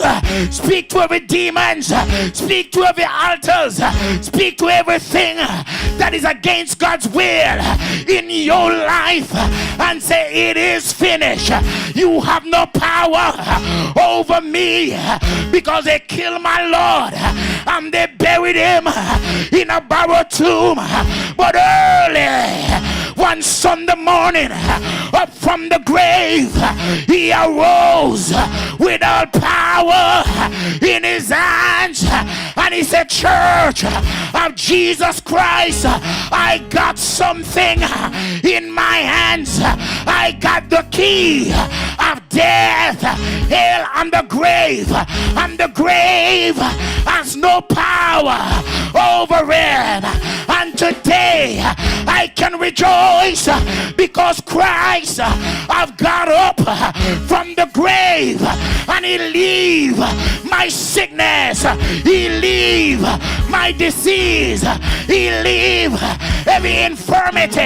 Speaker 1: speak to every demons, speak to every altars, speak to everything that is against God's will in your life, and say, it is finished. You have no power over me, because they killed my Lord and they buried him in a borrowed tomb. But early one Sunday morning, up from the grave, he arose with all power in his hands, and he said, church of Jesus Christ, I got something in my hands. I got the key of death, hell, and the grave, and the grave has no power over him. And today I can rejoice, because Christ have got up from the grave, and he leave my sickness, he leave my disease, he leave every infirmity,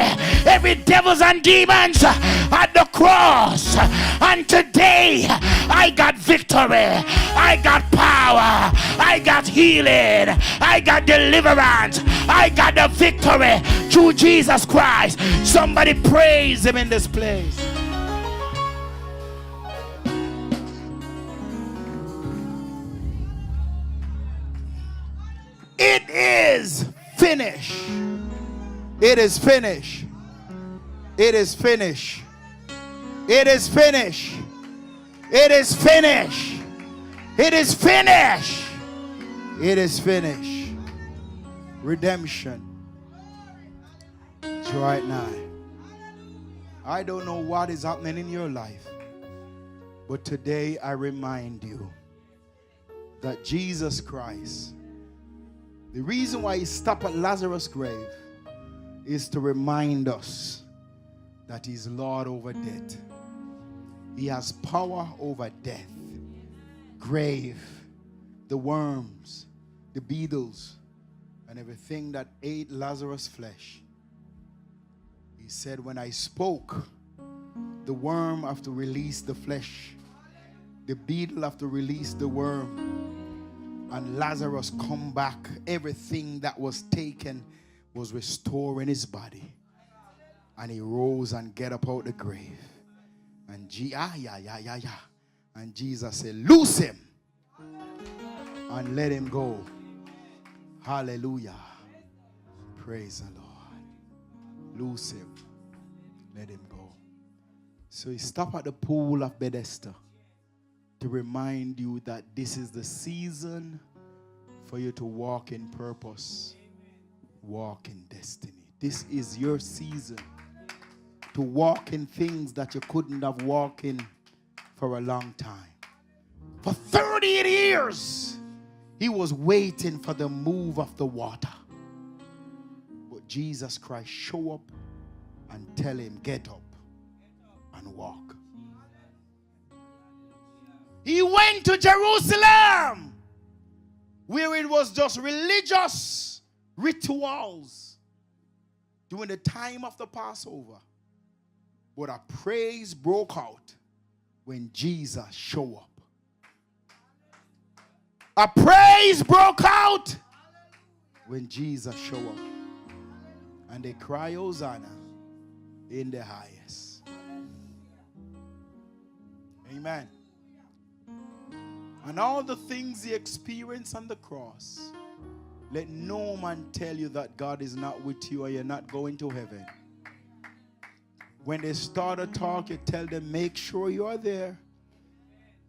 Speaker 1: every devils and demons at the cross. And today I got victory, I got power, I got healing, I got deliverance, I got the victory through Jesus Christ. Somebody praise him in this place. It is finished. It is finished. It is finished. It is finished. It is finished. It is finished. It is finished. Redemption. It's right now. I don't know what is happening in your life, But today I remind you that Jesus Christ, the reason why he stopped at Lazarus' grave is to remind us that he's Lord over death. He has power over death, grave, the worms, the beetles, and everything that ate Lazarus' flesh. He said, when I spoke, the worm have to release the flesh. The beetle have to release the worm. And Lazarus come back. Everything that was taken was restored in his body. And he rose and get up out the grave. And And Jesus said, loose him and let him go. Hallelujah. Praise the Lord. Loose him. Let him go. So he stopped at the pool of Bethesda to remind you that this is the season for you to walk in purpose, walk in destiny. This is your season to walk in things that you couldn't have walked in for a long time. For 38 years, he was waiting for the move of the water. But Jesus Christ show up and tell him, get up and walk. He went to Jerusalem, where it was just religious rituals during the time of the Passover. But a praise broke out when Jesus showed up. A praise broke out when Jesus showed up. And they cry, Hosanna in the highest. Amen. And all the things he experienced on the cross, let no man tell you that God is not with you or you're not going to heaven. When they start a talk, you tell them, make sure you are there.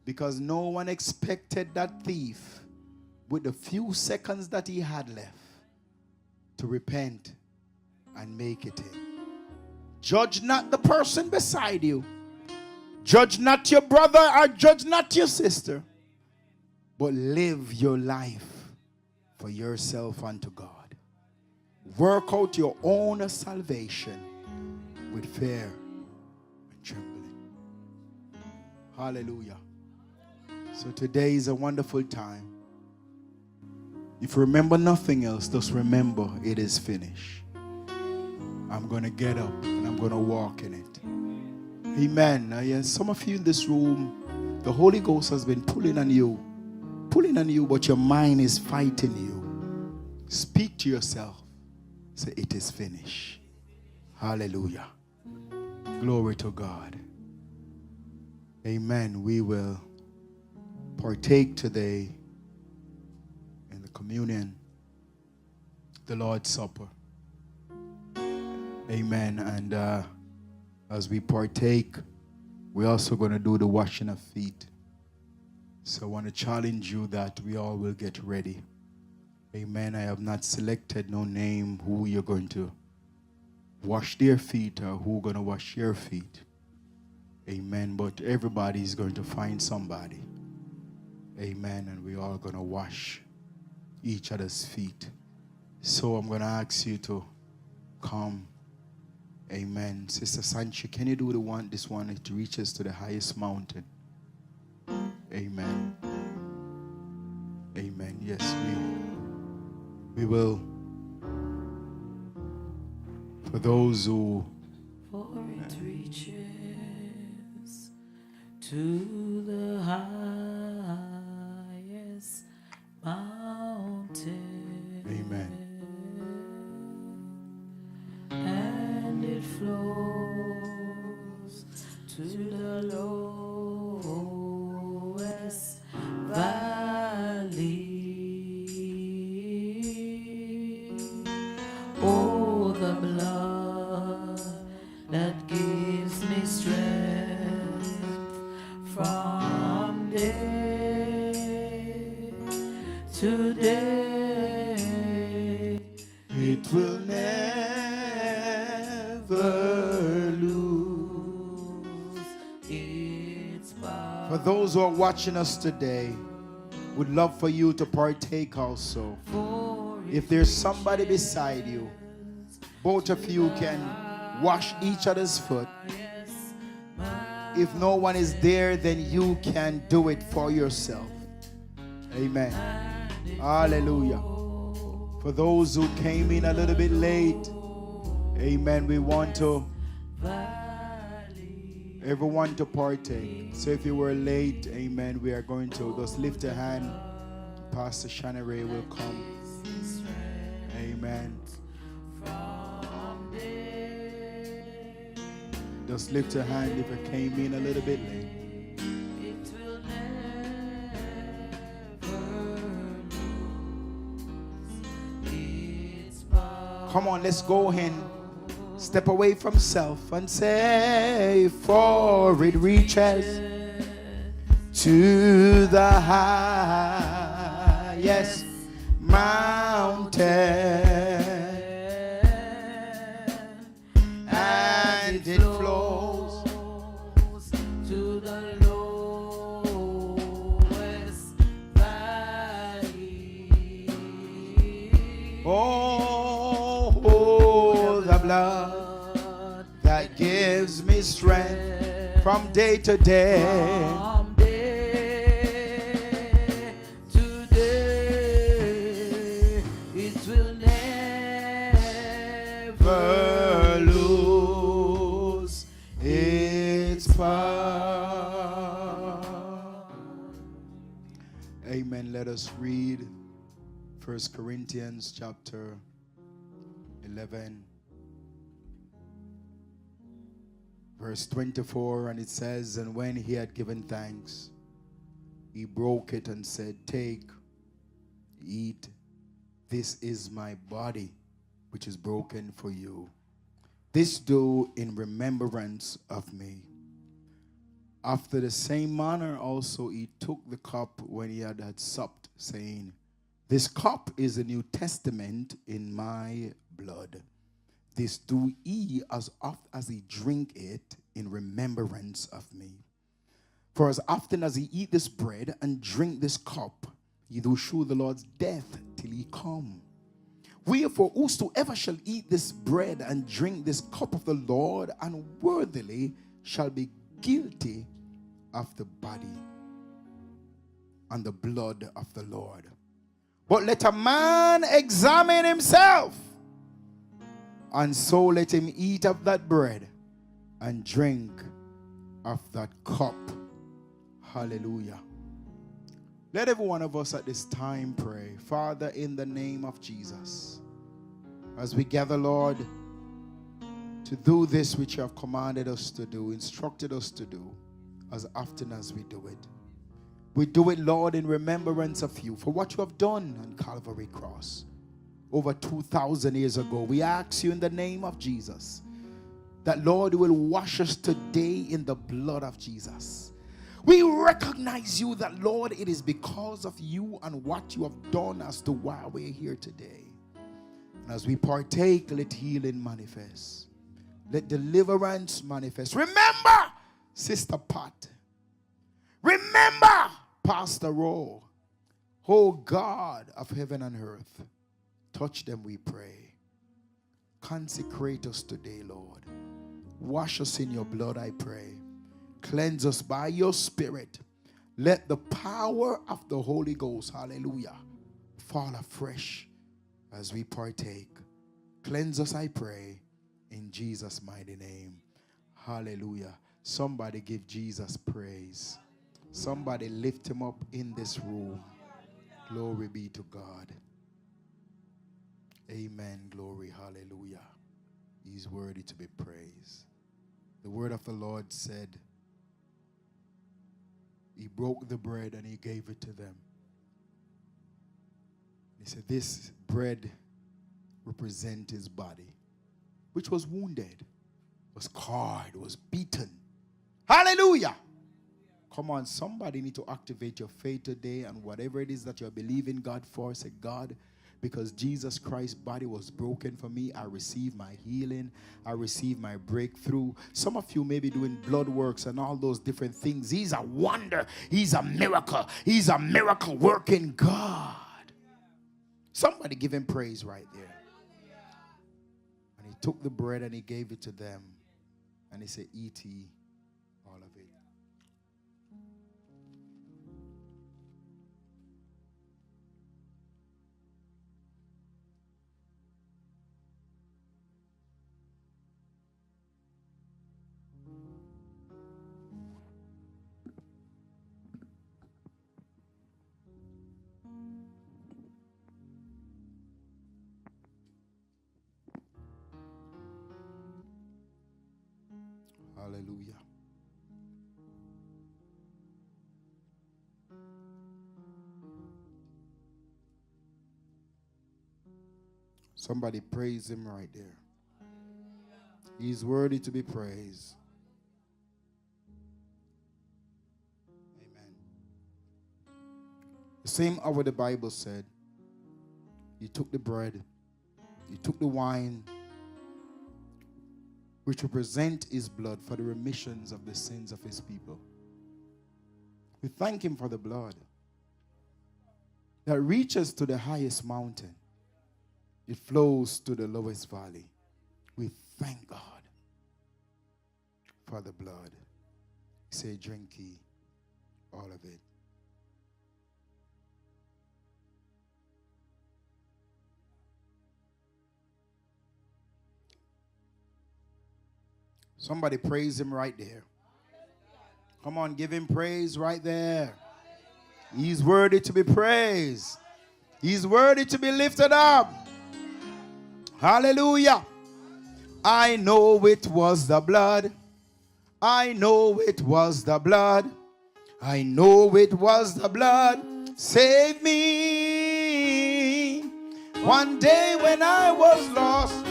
Speaker 1: Because no one expected that thief, with the few seconds that he had left, to repent and make it in. Judge not the person beside you. Judge not your brother or judge not your sister. But live your life for yourself unto God. Work out your own salvation with fear and trembling. Hallelujah. So today is a wonderful time. If you remember nothing else, just remember it is finished. I'm going to get up and I'm going to walk in it. Amen. Now, yes, some of you in this room, the Holy Ghost has been pulling on you, but your mind is fighting you. Speak to yourself. Say, it is finished. Hallelujah. Glory to God. Amen. We will partake today in the communion, the Lord's Supper. Amen. And as we partake, we're also going to do the washing of feet. So I want to challenge you that we all will get ready. Amen. I have not selected no name who you're going to wash their feet or who going to wash your feet. Amen. But everybody is going to find somebody. Amen. And we're all going to wash each other's feet. So I'm going to ask you to come. Amen. Sister Sanchi, can you do this one? It reaches to the highest mountain. Amen. Amen. Yes, we will. For those who.
Speaker 4: For it reaches to the highest mountain.
Speaker 1: Amen.
Speaker 4: And it flows to the lowest valley. Oh, the blood that gives me strength from day to day.
Speaker 1: It will never lose
Speaker 4: its power.
Speaker 1: For those who are watching us today, would love for you to partake also. If there's somebody beside you, both of you can wash each other's foot. If no one is there, then you can do it for yourself. Amen. Hallelujah. For those who came in a little bit late, amen, we want to everyone to partake. So if you were late, amen, we are going to just lift a hand. Pastor Shanna Ray will come. Amen. Just lift a hand if you came in a little bit late. Come on, let's go ahead. Step away from self and say, for it reaches to the highest mountain, and it flows
Speaker 4: to the lowest valley.
Speaker 1: Oh, the blood that gives me strength from day to day.
Speaker 4: From day to day, it will never
Speaker 1: lose its power. Amen. Let us read 1 Corinthians chapter 11. Verse 24, and it says, and when he had given thanks, he broke it and said, take, eat, this is my body, which is broken for you. This do in remembrance of me. After the same manner also he took the cup when he had supped, saying, this cup is the New Testament in my blood. This do ye as oft as ye drink it in remembrance of me. For as often as ye eat this bread and drink this cup, ye do shew the Lord's death till he come. Wherefore whosoever shall eat this bread and drink this cup of the Lord unworthily shall be guilty of the body and the blood of the Lord. But let a man examine himself, and so let him eat of that bread and drink of that cup. Hallelujah. Let every one of us at this time pray. Father, in the name of Jesus, as we gather, Lord, to do this which you have commanded us to do, instructed us to do, as often as we do it. We do it, Lord, in remembrance of you for what you have done on Calvary Cross over 2,000 years ago. We ask you in the name of Jesus that, Lord, you will wash us today in the blood of Jesus. We recognize you that, Lord, it is because of you and what you have done as to why we're here today. And as we partake, let healing manifest. Let deliverance manifest. Remember Sister Pat. Remember Pastor Rowe. Oh God of heaven and earth, touch them, we pray. Consecrate us today, Lord. Wash us in your blood, I pray. Cleanse us by your Spirit. Let the power of the Holy Ghost, hallelujah, fall afresh as we partake. Cleanse us, I pray, in Jesus' mighty name. Hallelujah. Somebody give Jesus praise. Somebody lift him up in this room. Glory be to God. Amen. Glory. Hallelujah. He's worthy to be praised. The word of the Lord said, he broke the bread and he gave it to them. He said, this bread represents his body, which was wounded, was scarred, was beaten. Hallelujah. Come on, somebody need to activate your faith today, and whatever it is that you're believing God for, say, God, because Jesus Christ's body was broken for me. I received my healing. I received my breakthrough. Some of you may be doing blood works and all those different things. He's a wonder. He's a miracle. He's a miracle working God. Somebody give him praise right there. And he took the bread and he gave it to them. And he said, eat ye all of it. Hallelujah. Somebody praise him right there. He's worthy to be praised. Amen. The same hour the Bible said, he took the bread, he took the wine, which represent his blood for the remissions of the sins of his people. We thank him for the blood that reaches to the highest mountain. It flows to the lowest valley. We thank God for the blood. Say, drink ye all of it. Somebody praise him right there. Come on, give him praise right there. He's worthy to be praised. He's worthy to be lifted up. Hallelujah. I know it was the blood. I know it was the blood. I know it was the blood. Save me. One day when I was lost,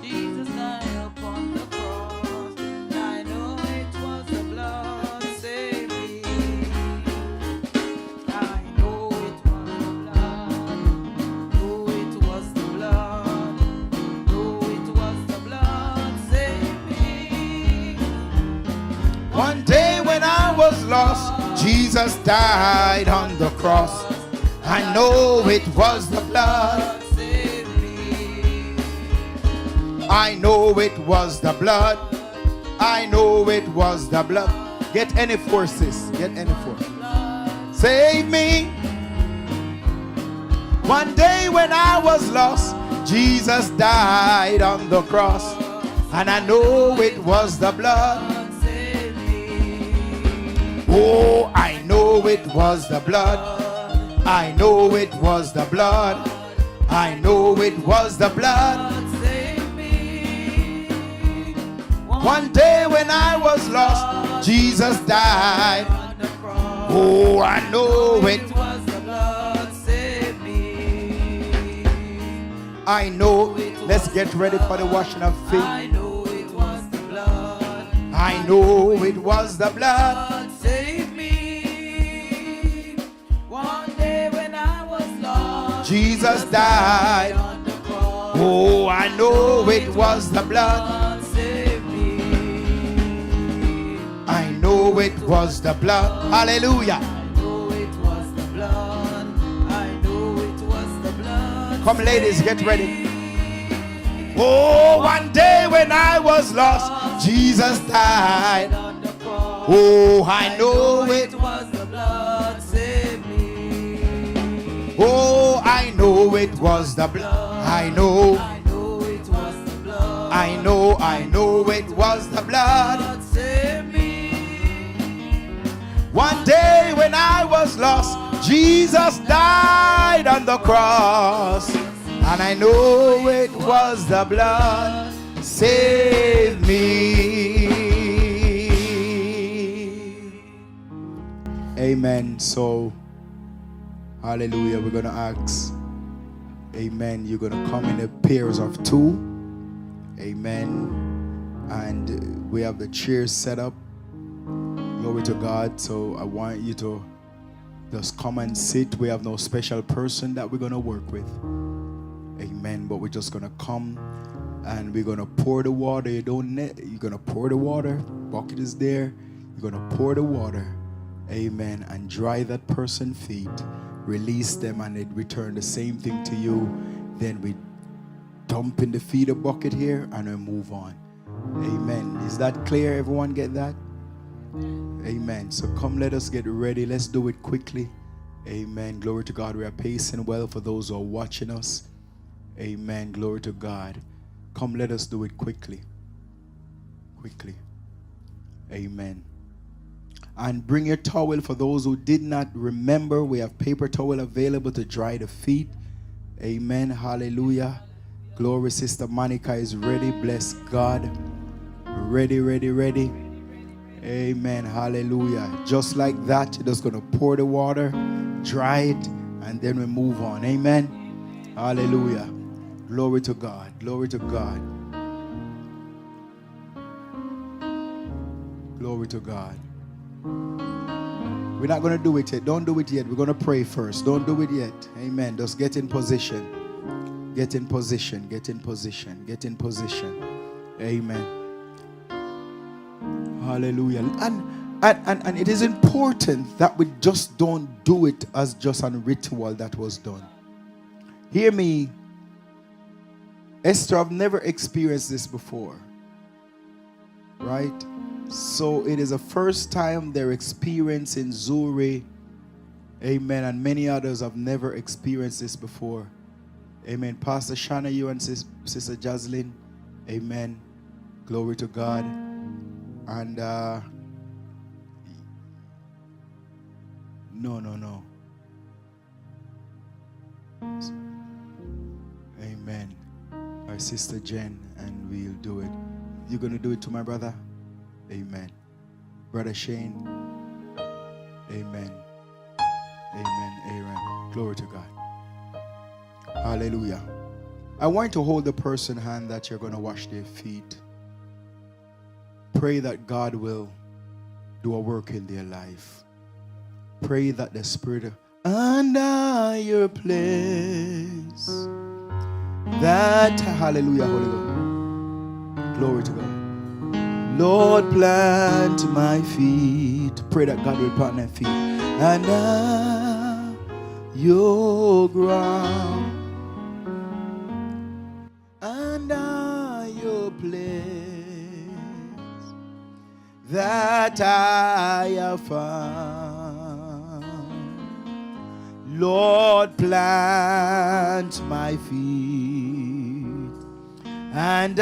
Speaker 4: Jesus died upon the cross. I know it was the blood. Save me. I know it was the blood. Know it was the blood. Know it was the blood. Save me.
Speaker 1: one day when I was lost, Jesus died on the cross. I know it was the blood. I know it was the blood. I know it was the blood. Get any forces. Get any force. Save me. One day when I was lost, Jesus died on the cross. And I know it was the blood. Oh, I know it was the blood. I know it was the blood. I know it was the blood. One day when I was lost, Jesus died. Oh, I know it was the blood. Save me. I know it. Let's get ready for the washing of feet. I know it was the blood. I know it was the blood.
Speaker 4: Save me. One day when I was lost,
Speaker 1: Jesus died. Oh, I know it was the blood. I know it was the blood. Hallelujah.
Speaker 4: I know it was the blood. I know it was the blood.
Speaker 1: Come, ladies, get ready. Oh, one day when I was lost, Jesus died. Oh, I know it
Speaker 4: was the blood. Save me.
Speaker 1: Oh, I know it was the blood. I know
Speaker 4: it was the blood.
Speaker 1: I know it was the blood.
Speaker 4: Save me.
Speaker 1: One day when I was lost, Jesus died on the cross. And I know it was the blood. Save me. Amen. So, hallelujah. We're going to ask, amen. You're going to come in a pairs of two. Amen. And we have the chairs set up. Glory to God. So I want you to just come and sit. We have no special person that we're going to work with. Amen. But we're just going to come and we're going to pour the water. You're going to pour the water. Bucket is there. You're going to pour the water. Amen. And dry that person's feet. Release them and it return the same thing to you. Then we dump in the feeder bucket here and we move on. Amen. Is that clear? Everyone get that? Amen. So come, let us get ready. Let's do it quickly. Amen. Glory to God. We are pacing well for those who are watching us. Amen. Glory to God. Come, let us do it quickly. Quickly. Amen. And bring your towel for those who did not remember. We have paper towel available to dry the feet. Amen. Hallelujah. Glory. Sister Monica is ready. Bless God. Ready, ready, ready. Amen. Hallelujah. Just like that, you're just going to pour the water, dry it, and then we move on. Amen. Hallelujah. Glory to God. Glory to God. Glory to God. We're not going to do it yet. Don't do it yet. We're going to pray first. Don't do it yet. Amen. Just get in position. Get in position. Get in position. Get in position. Amen. Hallelujah. And it is important that we just don't do it as just a ritual that was done. Hear me. Esther, I've never experienced this before. Right? So it is a first time they're experiencing Zuri. Amen. And many others have never experienced this before. Amen. Pastor Shana, you and Sister Jaslyn. Amen. Glory to God. And no. Amen. Our Sister Jen, and we'll do it. You're going to do it to my brother? Amen. Brother Shane. Amen. Amen. Aaron. Glory to God. Hallelujah. I want to hold the person's hand that you're going to wash their feet. Pray that God will do a work in their life. Pray that the Spirit of under your place. That, hallelujah, Holy Ghost. Glory to God. Lord, plant my feet. Pray that God will plant their feet. And your ground. And your place. That I have found. Lord, plant my feet. And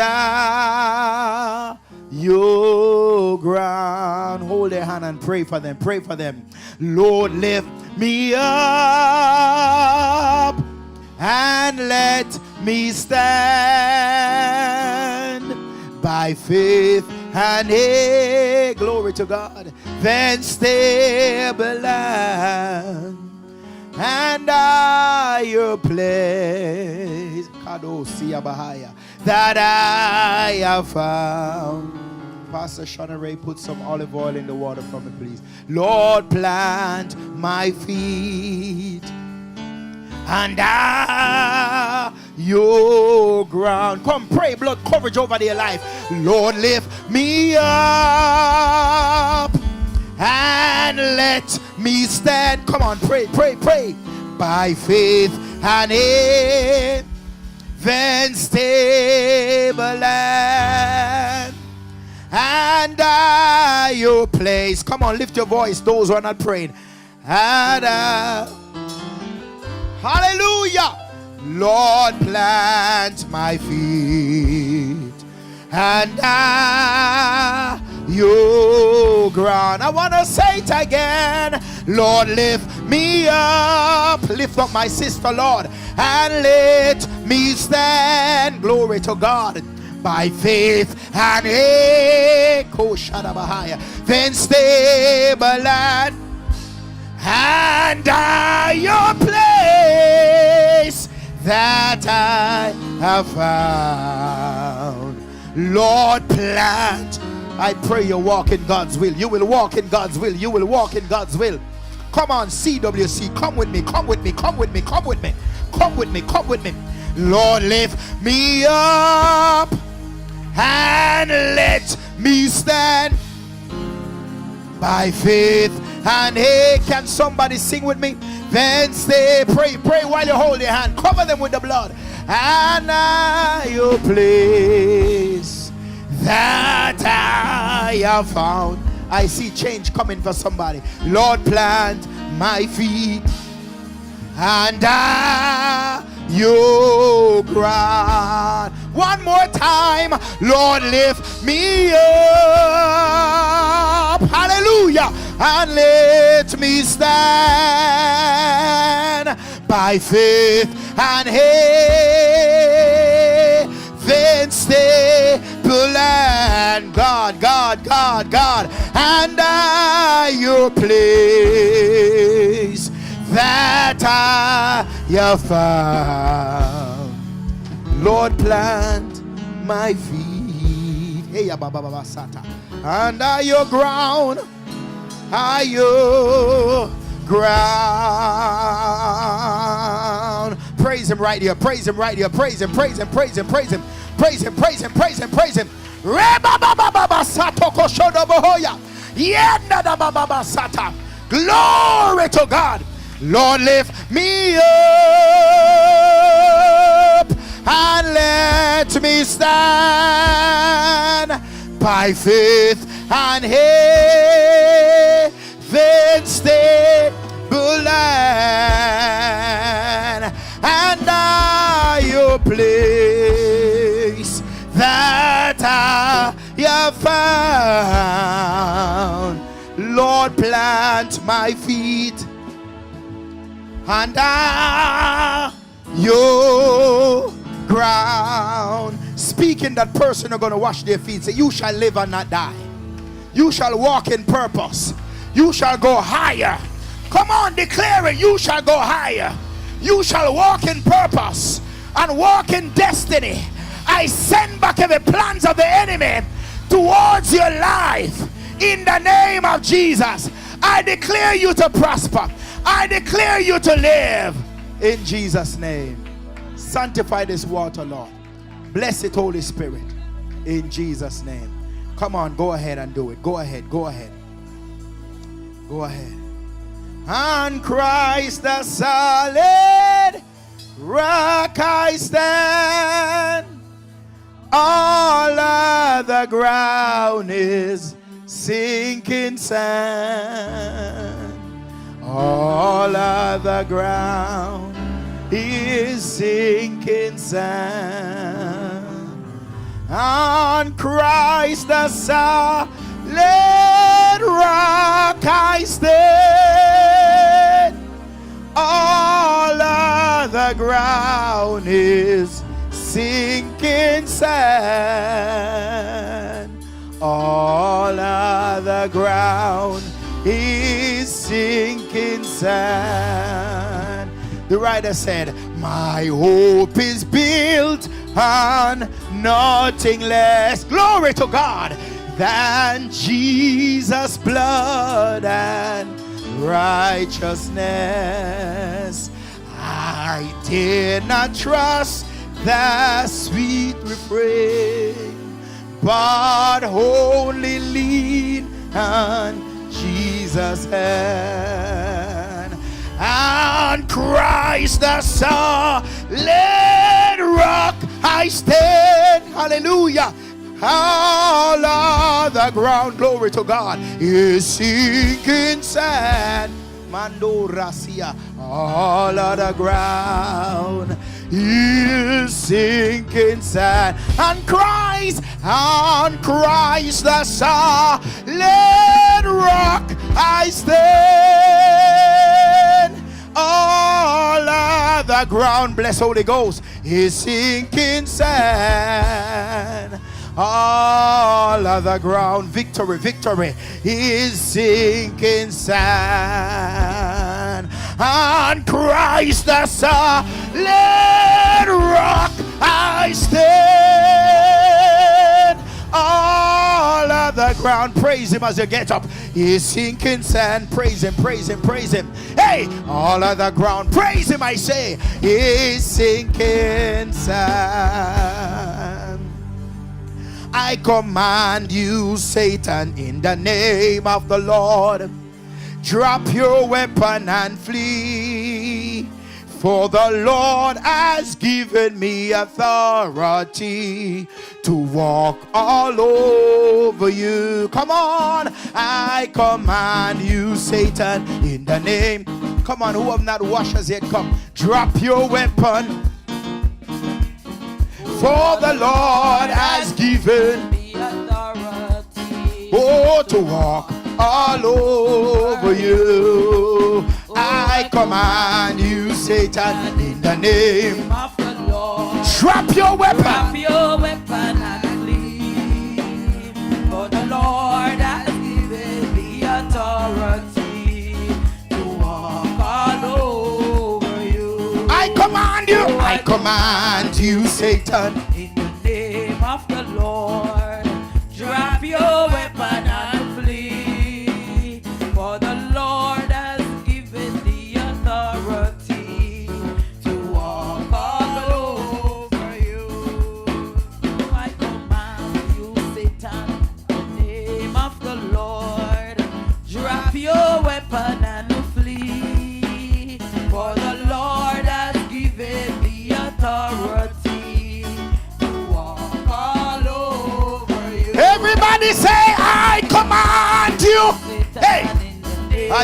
Speaker 1: your ground. Hold their hand and pray for them. Pray for them. Lord, lift me up and let me stand by faith and glory to God. Then stable land and your place that I have found. Pastor Shana Ray, put some olive oil in the water for me, please. Lord, plant my feet and your ground. Come, pray blood coverage over their life. Lord, lift me up and let me stand. Come on, pray, pray, pray. By faith and then stable land and your place. Come on, lift your voice, those who are not praying. And hallelujah. Lord, plant my feet and your ground. I want to say it again. Lord, lift me up. Lift up my sister, Lord, and let me stand. Glory to God. By faith and then stable land and your place that I have found. Lord, plant. I pray you walk in God's will. You will walk in God's will. You will walk in God's will. Come on, CWC. Come with me. Come with me. Come with me. Come with me. Come with me. Come with me. Lord, lift me up and let me stand by faith and hey, can somebody sing with me? Then stay, pray while you hold your hand, cover them with the blood. And your place that I have found. I see change coming for somebody. Lord, plant my feet and your ground. One more time. Lord, lift me up. Hallelujah. And let me stand by faith and heaven stable and God and your place that I have found. Lord, plant my feet under your ground, your ground. Praise him right here, praise him right here, praise him, praise him, praise him, praise him, praise him, praise him, praise him, praise him. Glory to God. Lord, lift me up and let me stand by faith and heaven stable land and your place that I have found. Lord, plant my feet under your ground. Speaking that person are going to wash their feet. Say, you shall live and not die. You shall walk in purpose. You shall go higher. Come on, declare it. You shall go higher. You shall walk in purpose and walk in destiny. I send back every plans of the enemy towards your life in the name of Jesus. I declare you to prosper. I declare you to live in Jesus' name. Sanctify this water, Lord. Bless it, Holy Spirit, in Jesus' name. Come on, go ahead and do it. Go ahead, go ahead. Go ahead. On Christ the solid rock I stand. All other ground is sinking sand. All other ground is sinking sand. On Christ the solid rock I stand. All other ground is sinking sand. All other ground is sinking sand. The writer said, my hope is built on nothing less, glory to God, than Jesus' blood and righteousness. I dare not trust the sweet refrain, but only lean on Jesus' hand. On Christ the solid rock I stand. Hallelujah. All other ground, glory to God, is sinking sand. Mando Rasia. All other ground is sinking sand. On Christ the solid rock I stand. All other ground, bless Holy Ghost, is sinking sand. All other ground, victory, victory, is sinking sand. On Christ the solid rock I stand. All other ground ground, praise him as you get up. He's sinking sand, praise him, praise him, praise him. Hey, all of the ground, praise him, I say. He's sinking sand. I command you, Satan, in the name of the Lord, drop your weapon and flee. For the Lord has given me authority to walk all over you. Come on, I command you, Satan, in the name. Come on, who have not washed as yet, come. Drop your weapon. For the Lord has given me authority, oh, to walk all over you. I command you, Satan, in the name of the Lord. Drop your weapon. Drop your weapon and flee. For the Lord has given me authority to walk all over you. I command you. I command you, Satan, in the name of the Lord. Drop your weapon and flee. For the Lord has given the authority to walk all over you. I command you, Satan, in the name of the Lord. Drop your weapon and flee. For the Lord has given the authority to walk all over you. Everybody say, I command you. Hey! For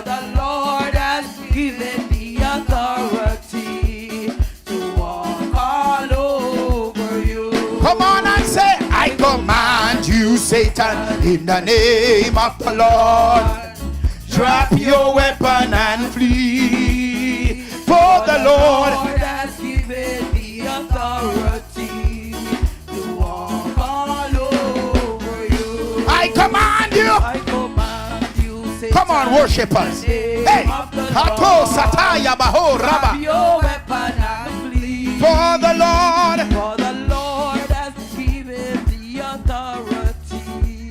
Speaker 1: the Lord has given the authority to walk all over you. Come on and say, I command you, Satan, in the name of the Lord. Drop your weapon and flee. For the Lord has given the authority to walk all over you. I command you. I command you, Satan. Come on, worshipers. Hey, Hato Sataya Baho Rabba. Your weapon and flee. For the Lord has given the authority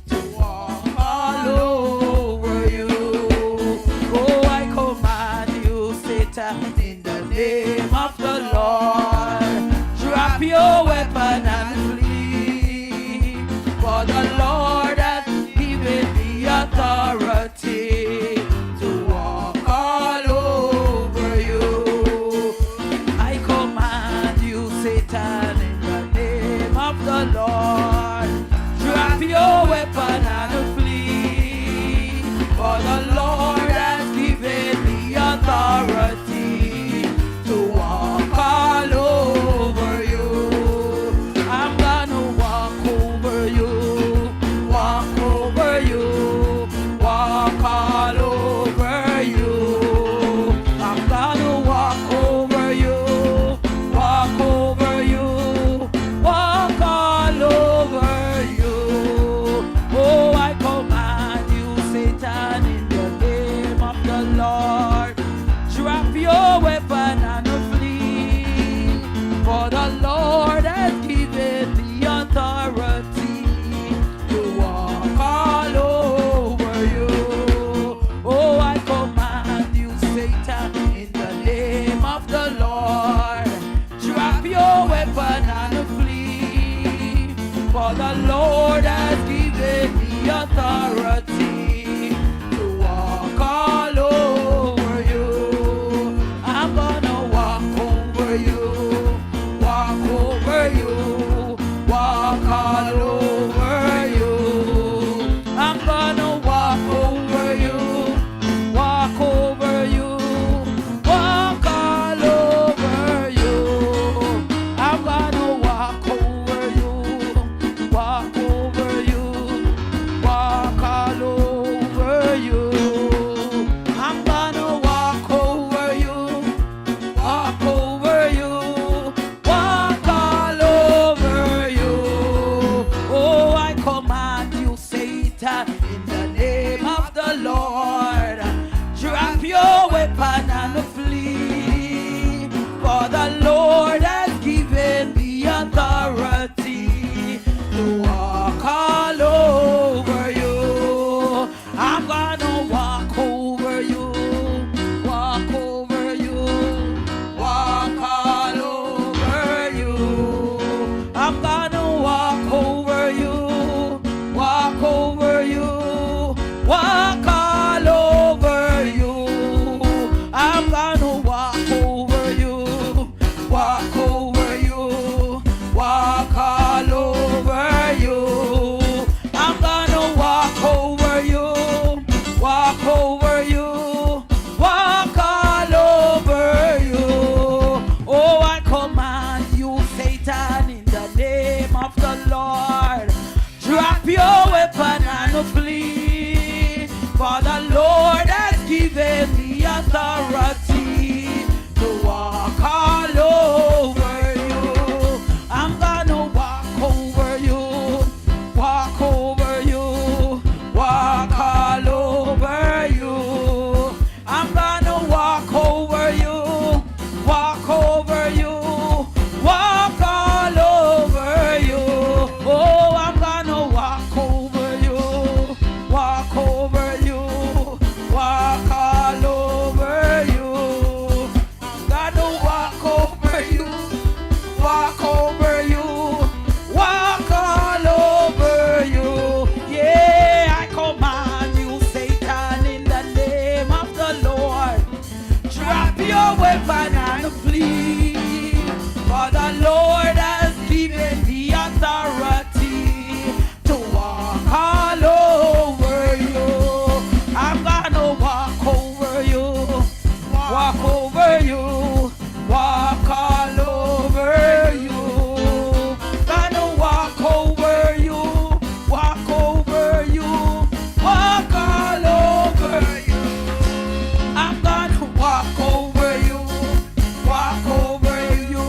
Speaker 1: to walk all over you. Oh, I command you, Satan, in the name of the Lord. Drop your weapon and flee. For the Lord has given the authority to walk all over you. I command you, Satan, in the name of the Lord. Drop your weapon and flee. For the Lord has given the authority to walk all over you. I'm gonna walk over you, walk over you, walk all over you. I'm gonna walk over you, walk over you, walk all over you. Oh, I command you, Satan, in the
Speaker 4: weapon and flee. For the Lord has given the authority to walk all over you. I'm gonna walk over you, walk over you, walk all over you. Gonna walk over you, walk over you, walk all over you. I'm gonna walk over you, walk over you,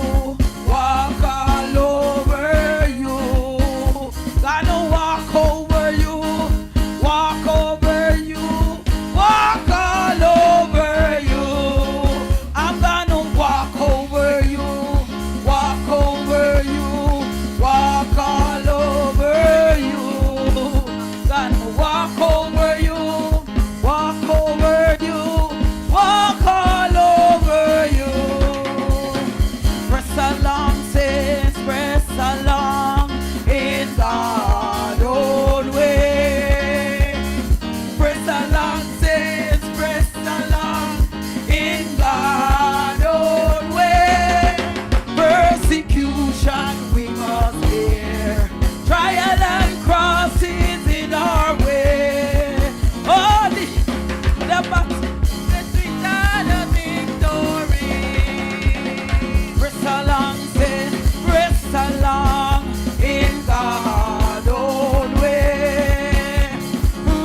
Speaker 4: walk all over you. Gonna walk over you, walk over you, walk all over you. I'm gonna walk over you, walk over you, walk all over you. Gonna walk over you, walk over you, walk all over you. Press along, saints, press along in God's own way. Press along, saints, press along in God's own way. Persecution we must bear, trial and crosses in our way. Oh, the battle, the victory. Press along, saints, press along in God's own way.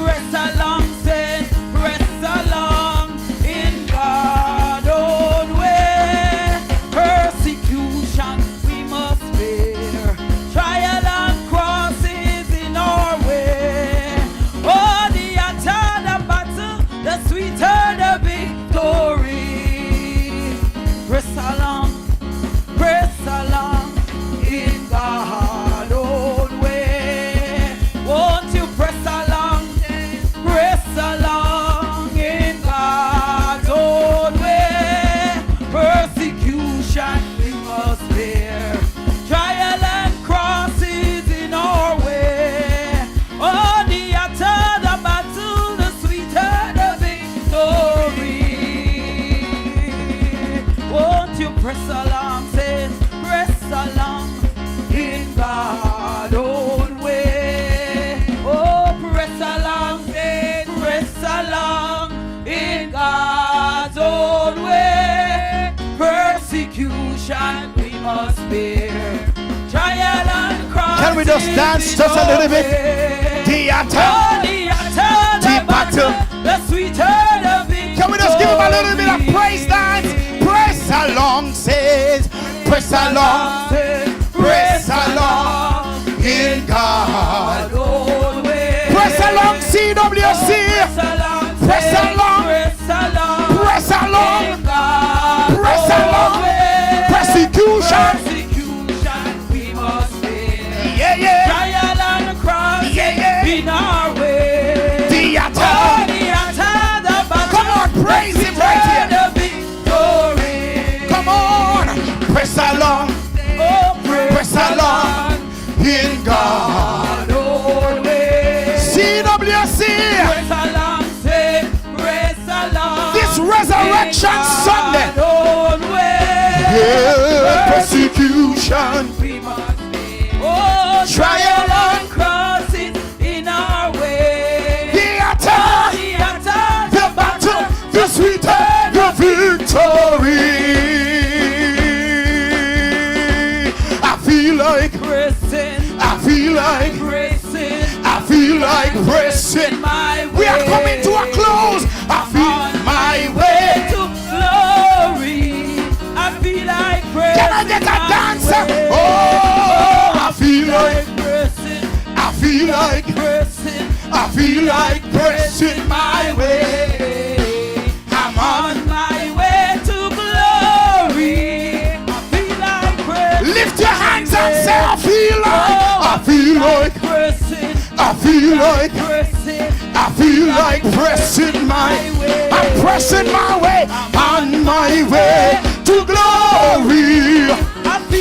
Speaker 4: Press along, saints, press along in God's own way. Persecution we must bear, trial and crosses in our way. Oh, the hotter the battle, the sweeter the victory. Press along in God's own way. Won't you press along in God's own way. Persecution we must bear, trial and crosses in our way. Oh, the hotter the battle, the sweeter the victory. Won't you press along, saints, press along in God's own way. Oh, press along, saints, press along in God's own way. Persecution we must bear, trial and cross.
Speaker 1: Can we just dance just a little bit? The attack, the battle.
Speaker 4: The sweeter the victory.
Speaker 1: Can we just give him a little bit of praise dance? Press along, says, press along, press along in God. Press along, CWC. Press along, press along, press along. Persecution
Speaker 4: we must bear.
Speaker 1: Yeah, yeah.
Speaker 4: Trial and cross in our way.
Speaker 1: The attack. Come on, praise him right here. Come on, press along, press along in God. CWC. This Resurrection Sunday. Yeah, persecution.
Speaker 4: Trial and crosses in our way.
Speaker 1: The attack, the battle, the sweeter, the victory. I feel like
Speaker 4: pressing.
Speaker 1: I feel like
Speaker 4: Pressing.
Speaker 1: I feel like pressing. We are coming to a close. I feel my way
Speaker 4: to glory. I feel like pressing.
Speaker 1: Can I get a dancer? Oh, I feel like
Speaker 4: pressing.
Speaker 1: I feel like
Speaker 4: Pressing.
Speaker 1: I feel like pressing my way. I'm on.
Speaker 4: My way to glory. I feel like pressing.
Speaker 1: Lift your hands and say, I feel like
Speaker 4: pressing.
Speaker 1: I feel like
Speaker 4: Pressing.
Speaker 1: I feel like pressing my way. I'm pressing my way on my way to glory.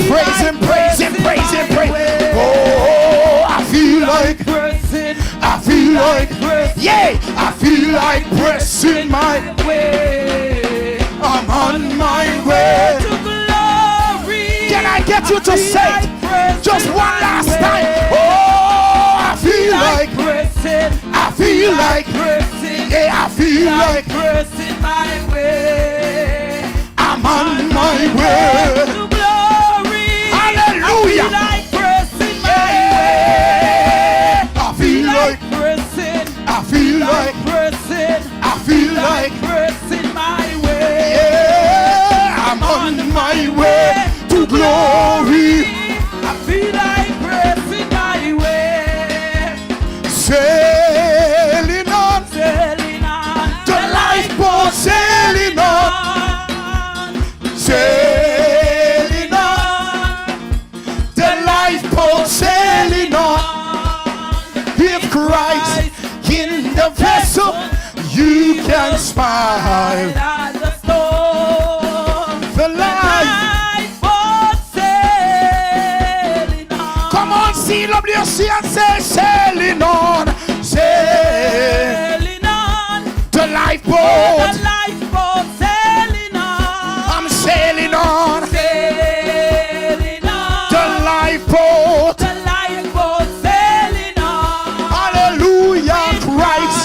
Speaker 1: Praise him, praise him, praise him, praise him. Oh, I feel like
Speaker 4: pressing.
Speaker 1: I feel like yeah, I feel like pressing my
Speaker 4: way.
Speaker 1: I'm on my you to say it just one last time. Oh, I feel like
Speaker 4: pressing.
Speaker 1: I feel like
Speaker 4: pressing.
Speaker 1: Yeah, I feel like
Speaker 4: pressing my way.
Speaker 1: I'm on my way
Speaker 4: to glory.
Speaker 1: Hallelujah.
Speaker 4: I feel like pressing my way.
Speaker 1: I feel like
Speaker 4: pressing.
Speaker 1: I feel like
Speaker 4: pressing.
Speaker 1: I feel like
Speaker 4: pressing my way.
Speaker 1: Yeah, I'm on my way to glory.
Speaker 4: I feel like pressing my way.
Speaker 1: Sailing on,
Speaker 4: Sailing on.
Speaker 1: the lifeboat sailing on, sailing on, the lifeboat sailing on. If Christ in the vessel, you can smile.
Speaker 4: At the storm.
Speaker 1: The
Speaker 4: Lifeboat sailing on.
Speaker 1: Come on, CWC and say sailing on,
Speaker 4: Sailing on.
Speaker 1: the lifeboat.
Speaker 4: The lifeboat sailing on.
Speaker 1: I'm sailing on,
Speaker 4: Sailing on.
Speaker 1: the lifeboat.
Speaker 4: The lifeboat sailing on.
Speaker 1: Hallelujah, Christ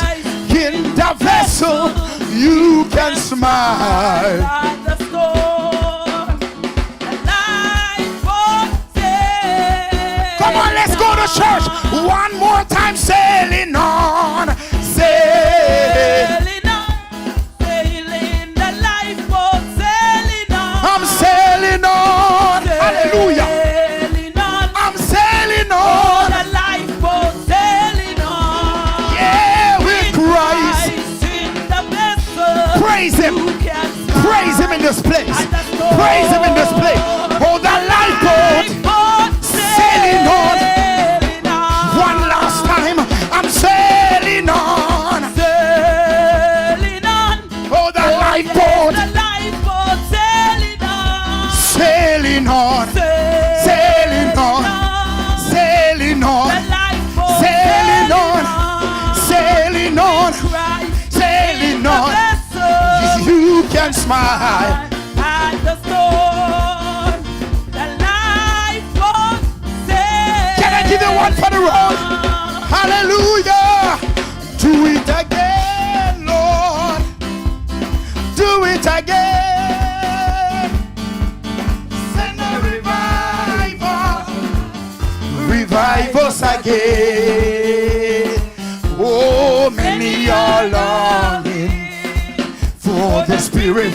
Speaker 1: in the vessel, you can smile.
Speaker 4: At the storm. The lifeboat sailing.
Speaker 1: Come on, let's go to church one more time. Sailing on,
Speaker 4: Sailing on. Sailing. The lifeboat sailing on.
Speaker 1: I'm sailing on. Hallelujah,
Speaker 4: Sailing on.
Speaker 1: I'm sailing
Speaker 4: Oh,
Speaker 1: on.
Speaker 4: the lifeboat sailing on.
Speaker 1: Yeah, with Christ.
Speaker 4: Christ in the vessel.
Speaker 1: Praise him.
Speaker 4: You can smile.
Speaker 1: Praise him in this place.
Speaker 4: At the storm.
Speaker 1: Praise him in this place. Oh, the lifeboat sailing on.
Speaker 4: Sailing on.
Speaker 1: One last time, I'm sailing on.
Speaker 4: Sailing on.
Speaker 1: Oh, the lifeboat
Speaker 4: The lifeboat sailing on.
Speaker 1: sailing on, sailing on, sailing
Speaker 4: The
Speaker 1: on,
Speaker 4: lifeboat
Speaker 1: sailing on,
Speaker 4: on.
Speaker 1: sailing on,
Speaker 4: Christ
Speaker 1: sailing
Speaker 4: in the
Speaker 1: on.
Speaker 4: vessel.
Speaker 1: You can smile.
Speaker 4: At the storm. The lifeboat sailing.
Speaker 1: Can I give you one for the road? Hallelujah. Do it again, Lord. Do it again. Send a revival. Revive us again. Oh, many are longing for the Spirit.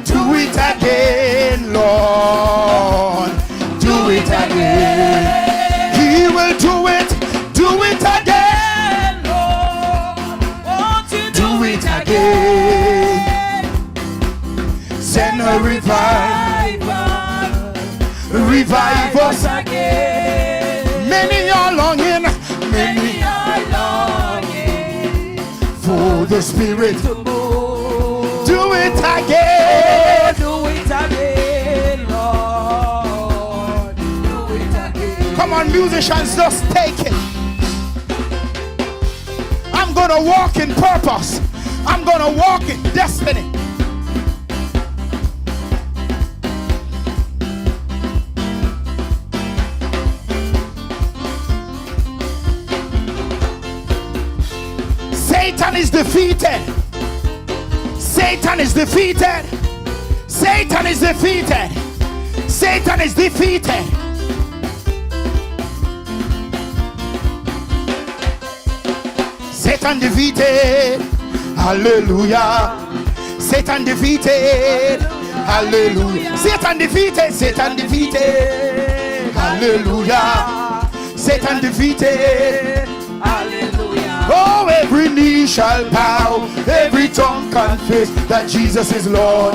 Speaker 1: Do it again, Lord. Do it again. He will do it. Do it again.
Speaker 4: Won't you
Speaker 1: Do it again. Send a revival. Revive us.
Speaker 4: again.
Speaker 1: Many are longing. Many
Speaker 4: are longing
Speaker 1: for the Spirit.
Speaker 4: to move.
Speaker 1: Do it again.
Speaker 4: Do it again, Lord. Do it again.
Speaker 1: Come on, musicians, just take it. I'm gonna walk in purpose. I'm gonna walk in destiny. Satan is defeated. Satan is defeated. Satan is defeated. Satan is defeated. Satan defeated. Hallelujah. Satan defeated. Hallelujah. Satan defeated. Satan defeated. Hallelujah. Satan defeated.
Speaker 4: Hallelujah.
Speaker 1: Oh, every knee shall bow, every tongue confess that Jesus is Lord.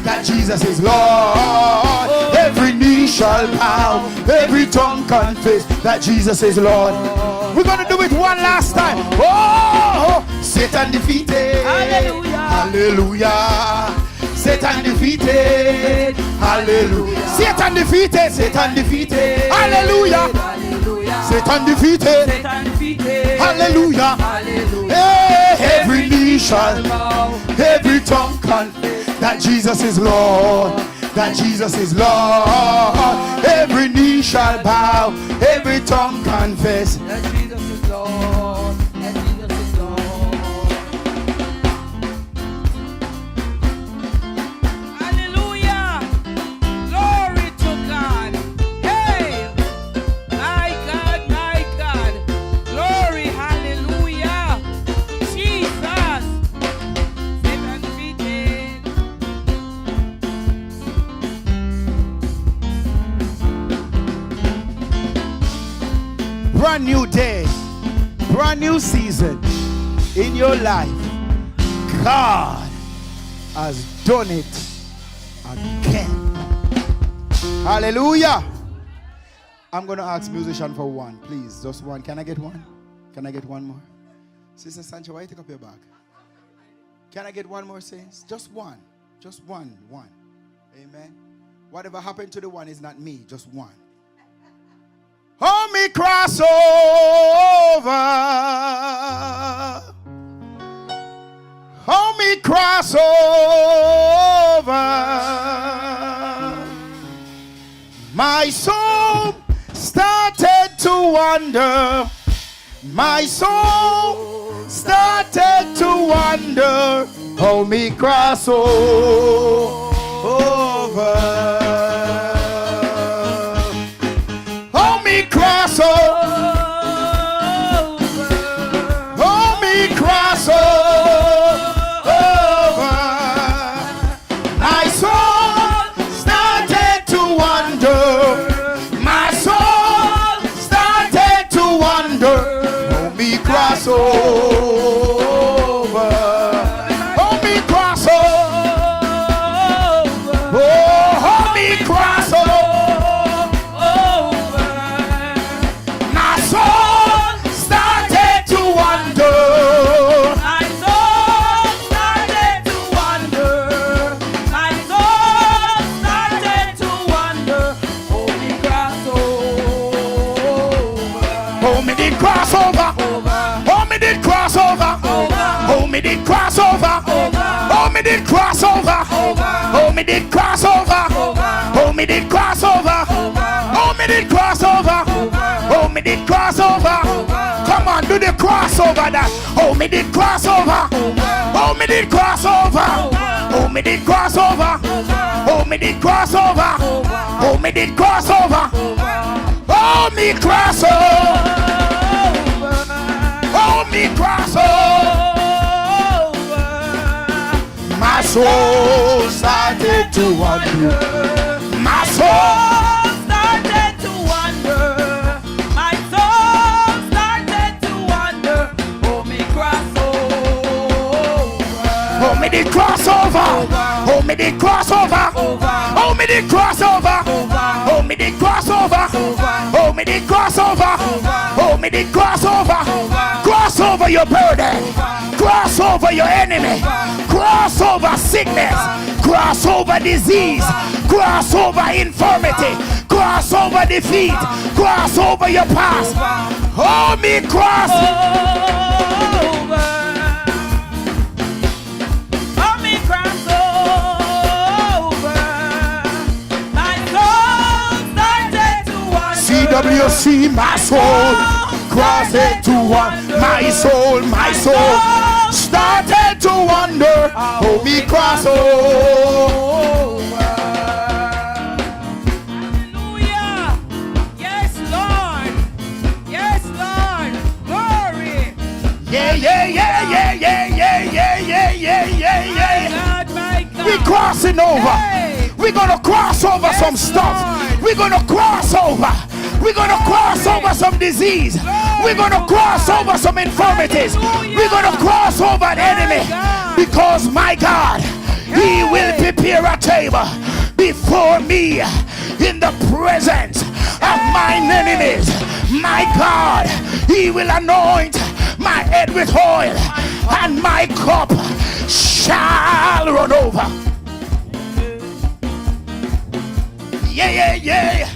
Speaker 1: That Jesus is Lord. Every knee shall bow, every tongue confess that Jesus is Lord. We're gonna do it one last time. Oh, Satan defeated.
Speaker 4: Hallelujah.
Speaker 1: Hallelujah. Satan defeated. Hallelujah. Satan defeated. Satan defeated. Hallelujah.
Speaker 4: Hallelujah.
Speaker 1: Satan defeated.
Speaker 4: Satan defeated.
Speaker 1: Hallelujah.
Speaker 4: Hallelujah.
Speaker 1: Hey, every knee shall bow, every tongue confess that Jesus is Lord. that Jesus is Lord. Every knee shall bow, every tongue confess
Speaker 4: that Jesus is Lord. That Jesus is Lord. Hallelujah. Glory to God. Hey, my God, my God. Glory, hallelujah. Jesus. Satan defeated.
Speaker 1: brand new day, brand new season in your life. God has done it again. Hallelujah. I'm going to ask musician for one, please. Just one. Can I get one? Can I get one more? Sister Sancho, why you take up your bag? Can I get one more, saints? Just one. Just one. One. Amen. Whatever happened to the one is not me. Just one. Hold me cross over. Hold me cross over. My soul started to wander. My soul started to wander. Hold me cross over. Hold me cross over. Hold me cross over. My soul started to wander. My soul started to wander. Hold me cross over. Hold me cross over. Oh, hold me cross over. My soul started to wander.
Speaker 4: My soul started to wander. My soul started to wander. Hold me cross over.
Speaker 1: Hold me did cross over. Hold me did cross over. Hold me did cross over. Hold me did cross over. Hold me did cross over. Hold me did cross over. Hold me did cross over. Hold me did cross over. Come on, do the crossover that. Hold me did cross over. Hold me did cross over. Hold me did cross over. Hold me did cross over. Hold me did cross over. Hold me cross over. Hold me cross over. My soul started to wander. My soul
Speaker 4: started to wander. My soul started to wander. Hold me cross over.
Speaker 1: hold me did cross over. Hold me did cross over. Hold me did cross over. Hold me did cross over. Hold me did cross over. Hold me did cross over. Cross over your burden. Cross over your enemy. Cross over sickness. Cross over disease. Cross over infirmity. Cross over defeat. Cross over your past. Hold me cross. CWC, my soul crossed to one. My soul started to wander. Hold me cross over.
Speaker 4: Hallelujah. Yes, Lord. Yes, Lord. Glory.
Speaker 1: Yeah.
Speaker 4: My God.
Speaker 1: We crossing over.
Speaker 4: Hey.
Speaker 1: We're gonna cross over
Speaker 4: Yes,
Speaker 1: some stuff.
Speaker 4: Lord.
Speaker 1: We're gonna cross over. We're gonna cross over some disease. We're gonna cross over some infirmities. We're gonna cross over an enemy. Because my God, He will prepare a table before me in the presence of mine enemies. My God, He will anoint my head with oil, and my cup shall run over. Yeah.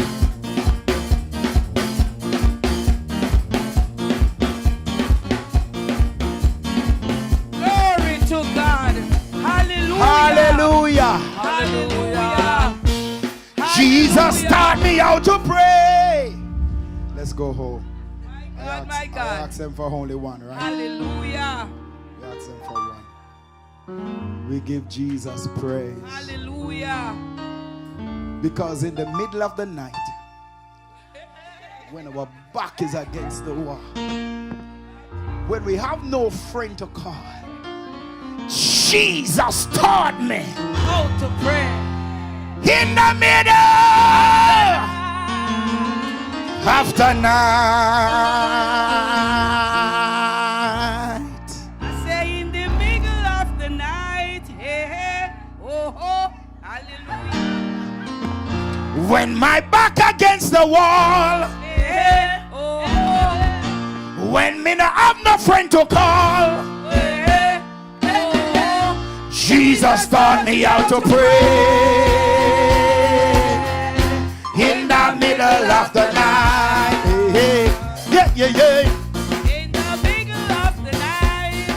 Speaker 4: Glory to God. Hallelujah.
Speaker 1: Hallelujah.
Speaker 4: Hallelujah.
Speaker 1: Jesus taught me how to pray. Let's go home.
Speaker 4: My God.
Speaker 1: I asked him for only one, right?
Speaker 4: Hallelujah.
Speaker 1: We asked him for one. We give Jesus praise.
Speaker 4: Hallelujah.
Speaker 1: Because in the middle of the night, when our back is against the wall, when we have no friend to call, Jesus taught me
Speaker 4: How to pray.
Speaker 1: in the middle after night.
Speaker 4: I say in the middle of the night. Hey, hey. Oh, oh. Hallelujah.
Speaker 1: When my back against the wall,
Speaker 4: Hey, hey. Oh, oh.
Speaker 1: when me not have no friend to call,
Speaker 4: Hey, hey. Oh, oh.
Speaker 1: Jesus taught me how to pray in the middle of the night. Hey, hey. Yeah, yeah, yeah.
Speaker 4: In the middle of the night,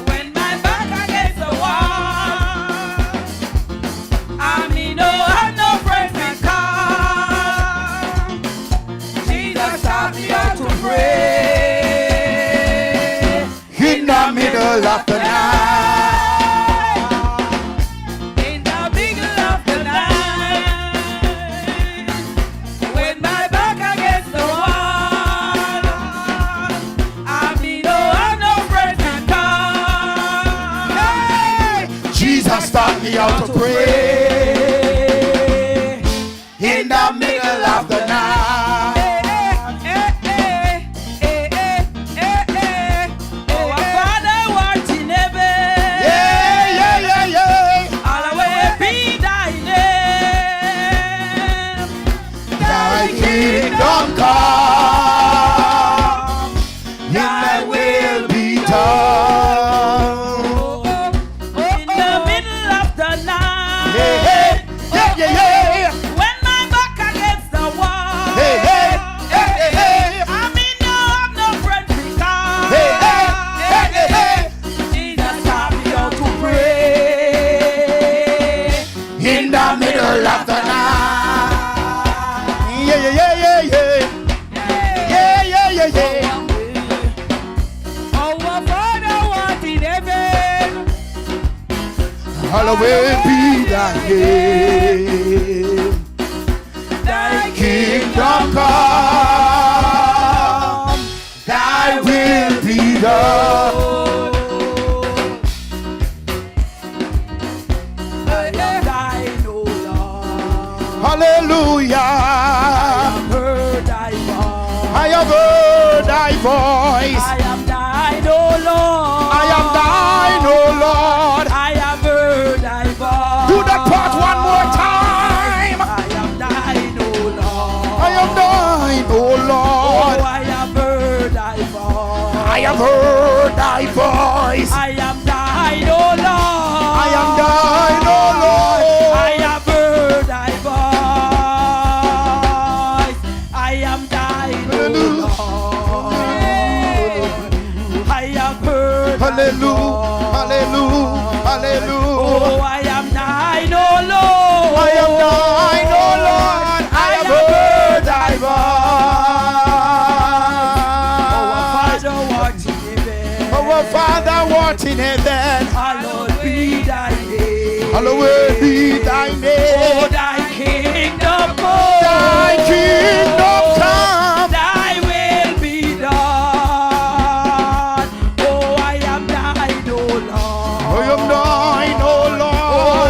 Speaker 4: when my back against the wall, I mean, no, I'm no friend can come. Jesus taught me how to pray
Speaker 1: In the middle of the night.
Speaker 4: in the middle of the night, when my back against the wall, I mean, no, I'm no friend can come.
Speaker 1: Jesus taught me how to pray in the middle of the night.
Speaker 4: Our Father who art in heaven,
Speaker 1: Yeah, yeah, yeah, yeah.
Speaker 4: hallowed be thy name.
Speaker 1: Thy kingdom come, thy will be done.
Speaker 4: In the middle of the night,
Speaker 1: Hey, hey, yeah, yeah, yeah.
Speaker 4: when my back against the wall,
Speaker 1: Hey, hey, hey, hey, hey.
Speaker 4: I mean, no, I'm no friend because
Speaker 1: Hey, hey, hey, hey, hey.
Speaker 4: Jesus taught me how to pray.
Speaker 1: In the middle of the night. Yeah, yeah, yeah, yeah, yeah. Yeah, yeah, yeah, yeah.
Speaker 4: Our Father who art in heaven,
Speaker 1: Hallowed be thy name.
Speaker 4: thy
Speaker 1: Kingdom come, thy will be done.
Speaker 4: thine, O Lord.
Speaker 1: Hallelujah.
Speaker 4: Heard thy voice.
Speaker 1: I have heard thy voice.
Speaker 4: I am thine, O Lord.
Speaker 1: I am thine, O Lord.
Speaker 4: I have heard thy voice.
Speaker 1: Do that part one more time.
Speaker 4: I am thine, O Lord.
Speaker 1: I am thine, O Lord.
Speaker 4: Oh, I have heard thy voice.
Speaker 1: I have heard thy voice.
Speaker 4: I am thine, O Lord.
Speaker 1: I am thine, O Lord.
Speaker 4: I have heard thy voice. I am thine, O Lord. I have heard thy
Speaker 1: Hallelujah,
Speaker 4: voice.
Speaker 1: hallelujah, hallelujah.
Speaker 4: Oh, I am thine, O Lord.
Speaker 1: I am thine, O Lord. I have heard thy voice.
Speaker 4: Our Father who art in heaven,
Speaker 1: Our Father who art in heaven,
Speaker 4: hallowed be thy name.
Speaker 1: hallowed be thy
Speaker 4: Oh,
Speaker 1: name.
Speaker 4: thy kingdom come.
Speaker 1: Thy kingdom come.
Speaker 4: Thy will be done. Oh, I am thine, O Lord.
Speaker 1: I am thine, O Lord.
Speaker 4: Oh,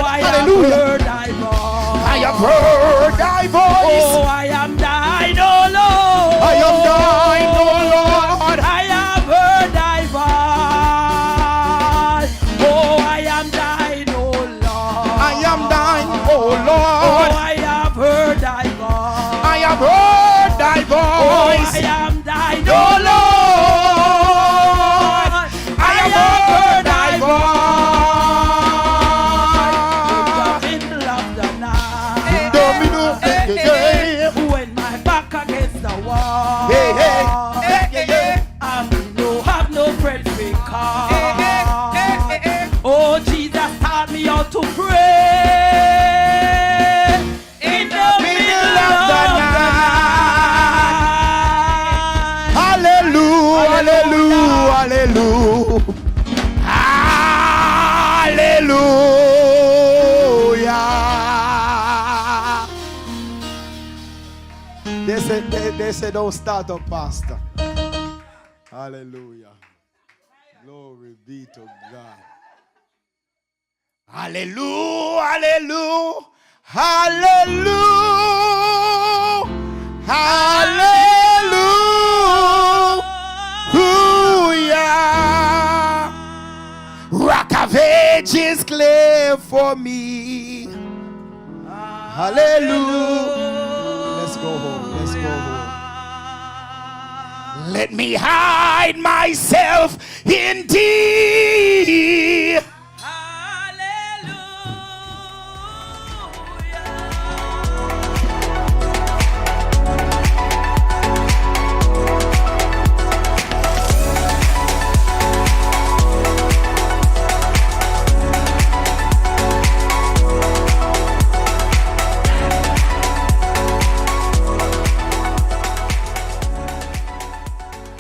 Speaker 4: I have
Speaker 1: Hallelujah.
Speaker 4: heard thy voice.
Speaker 1: I have heard thy voice.
Speaker 4: Oh, I am thine, O Lord.
Speaker 1: I am thine, O Lord.
Speaker 4: I have heard thy voice. Oh, I am thine, O Lord.
Speaker 1: I am thine, O
Speaker 4: Oh,
Speaker 1: Lord.
Speaker 4: I have heard thy voice.
Speaker 1: I have heard say, don't start up, Pastor. Hallelujah. Glory be to God. Hallelujah, hallelujah, hallelujah, hallelujah. Rock of Ages clear for me. Hallelujah. Let's go home. Let's go home. Let me hide myself in thee.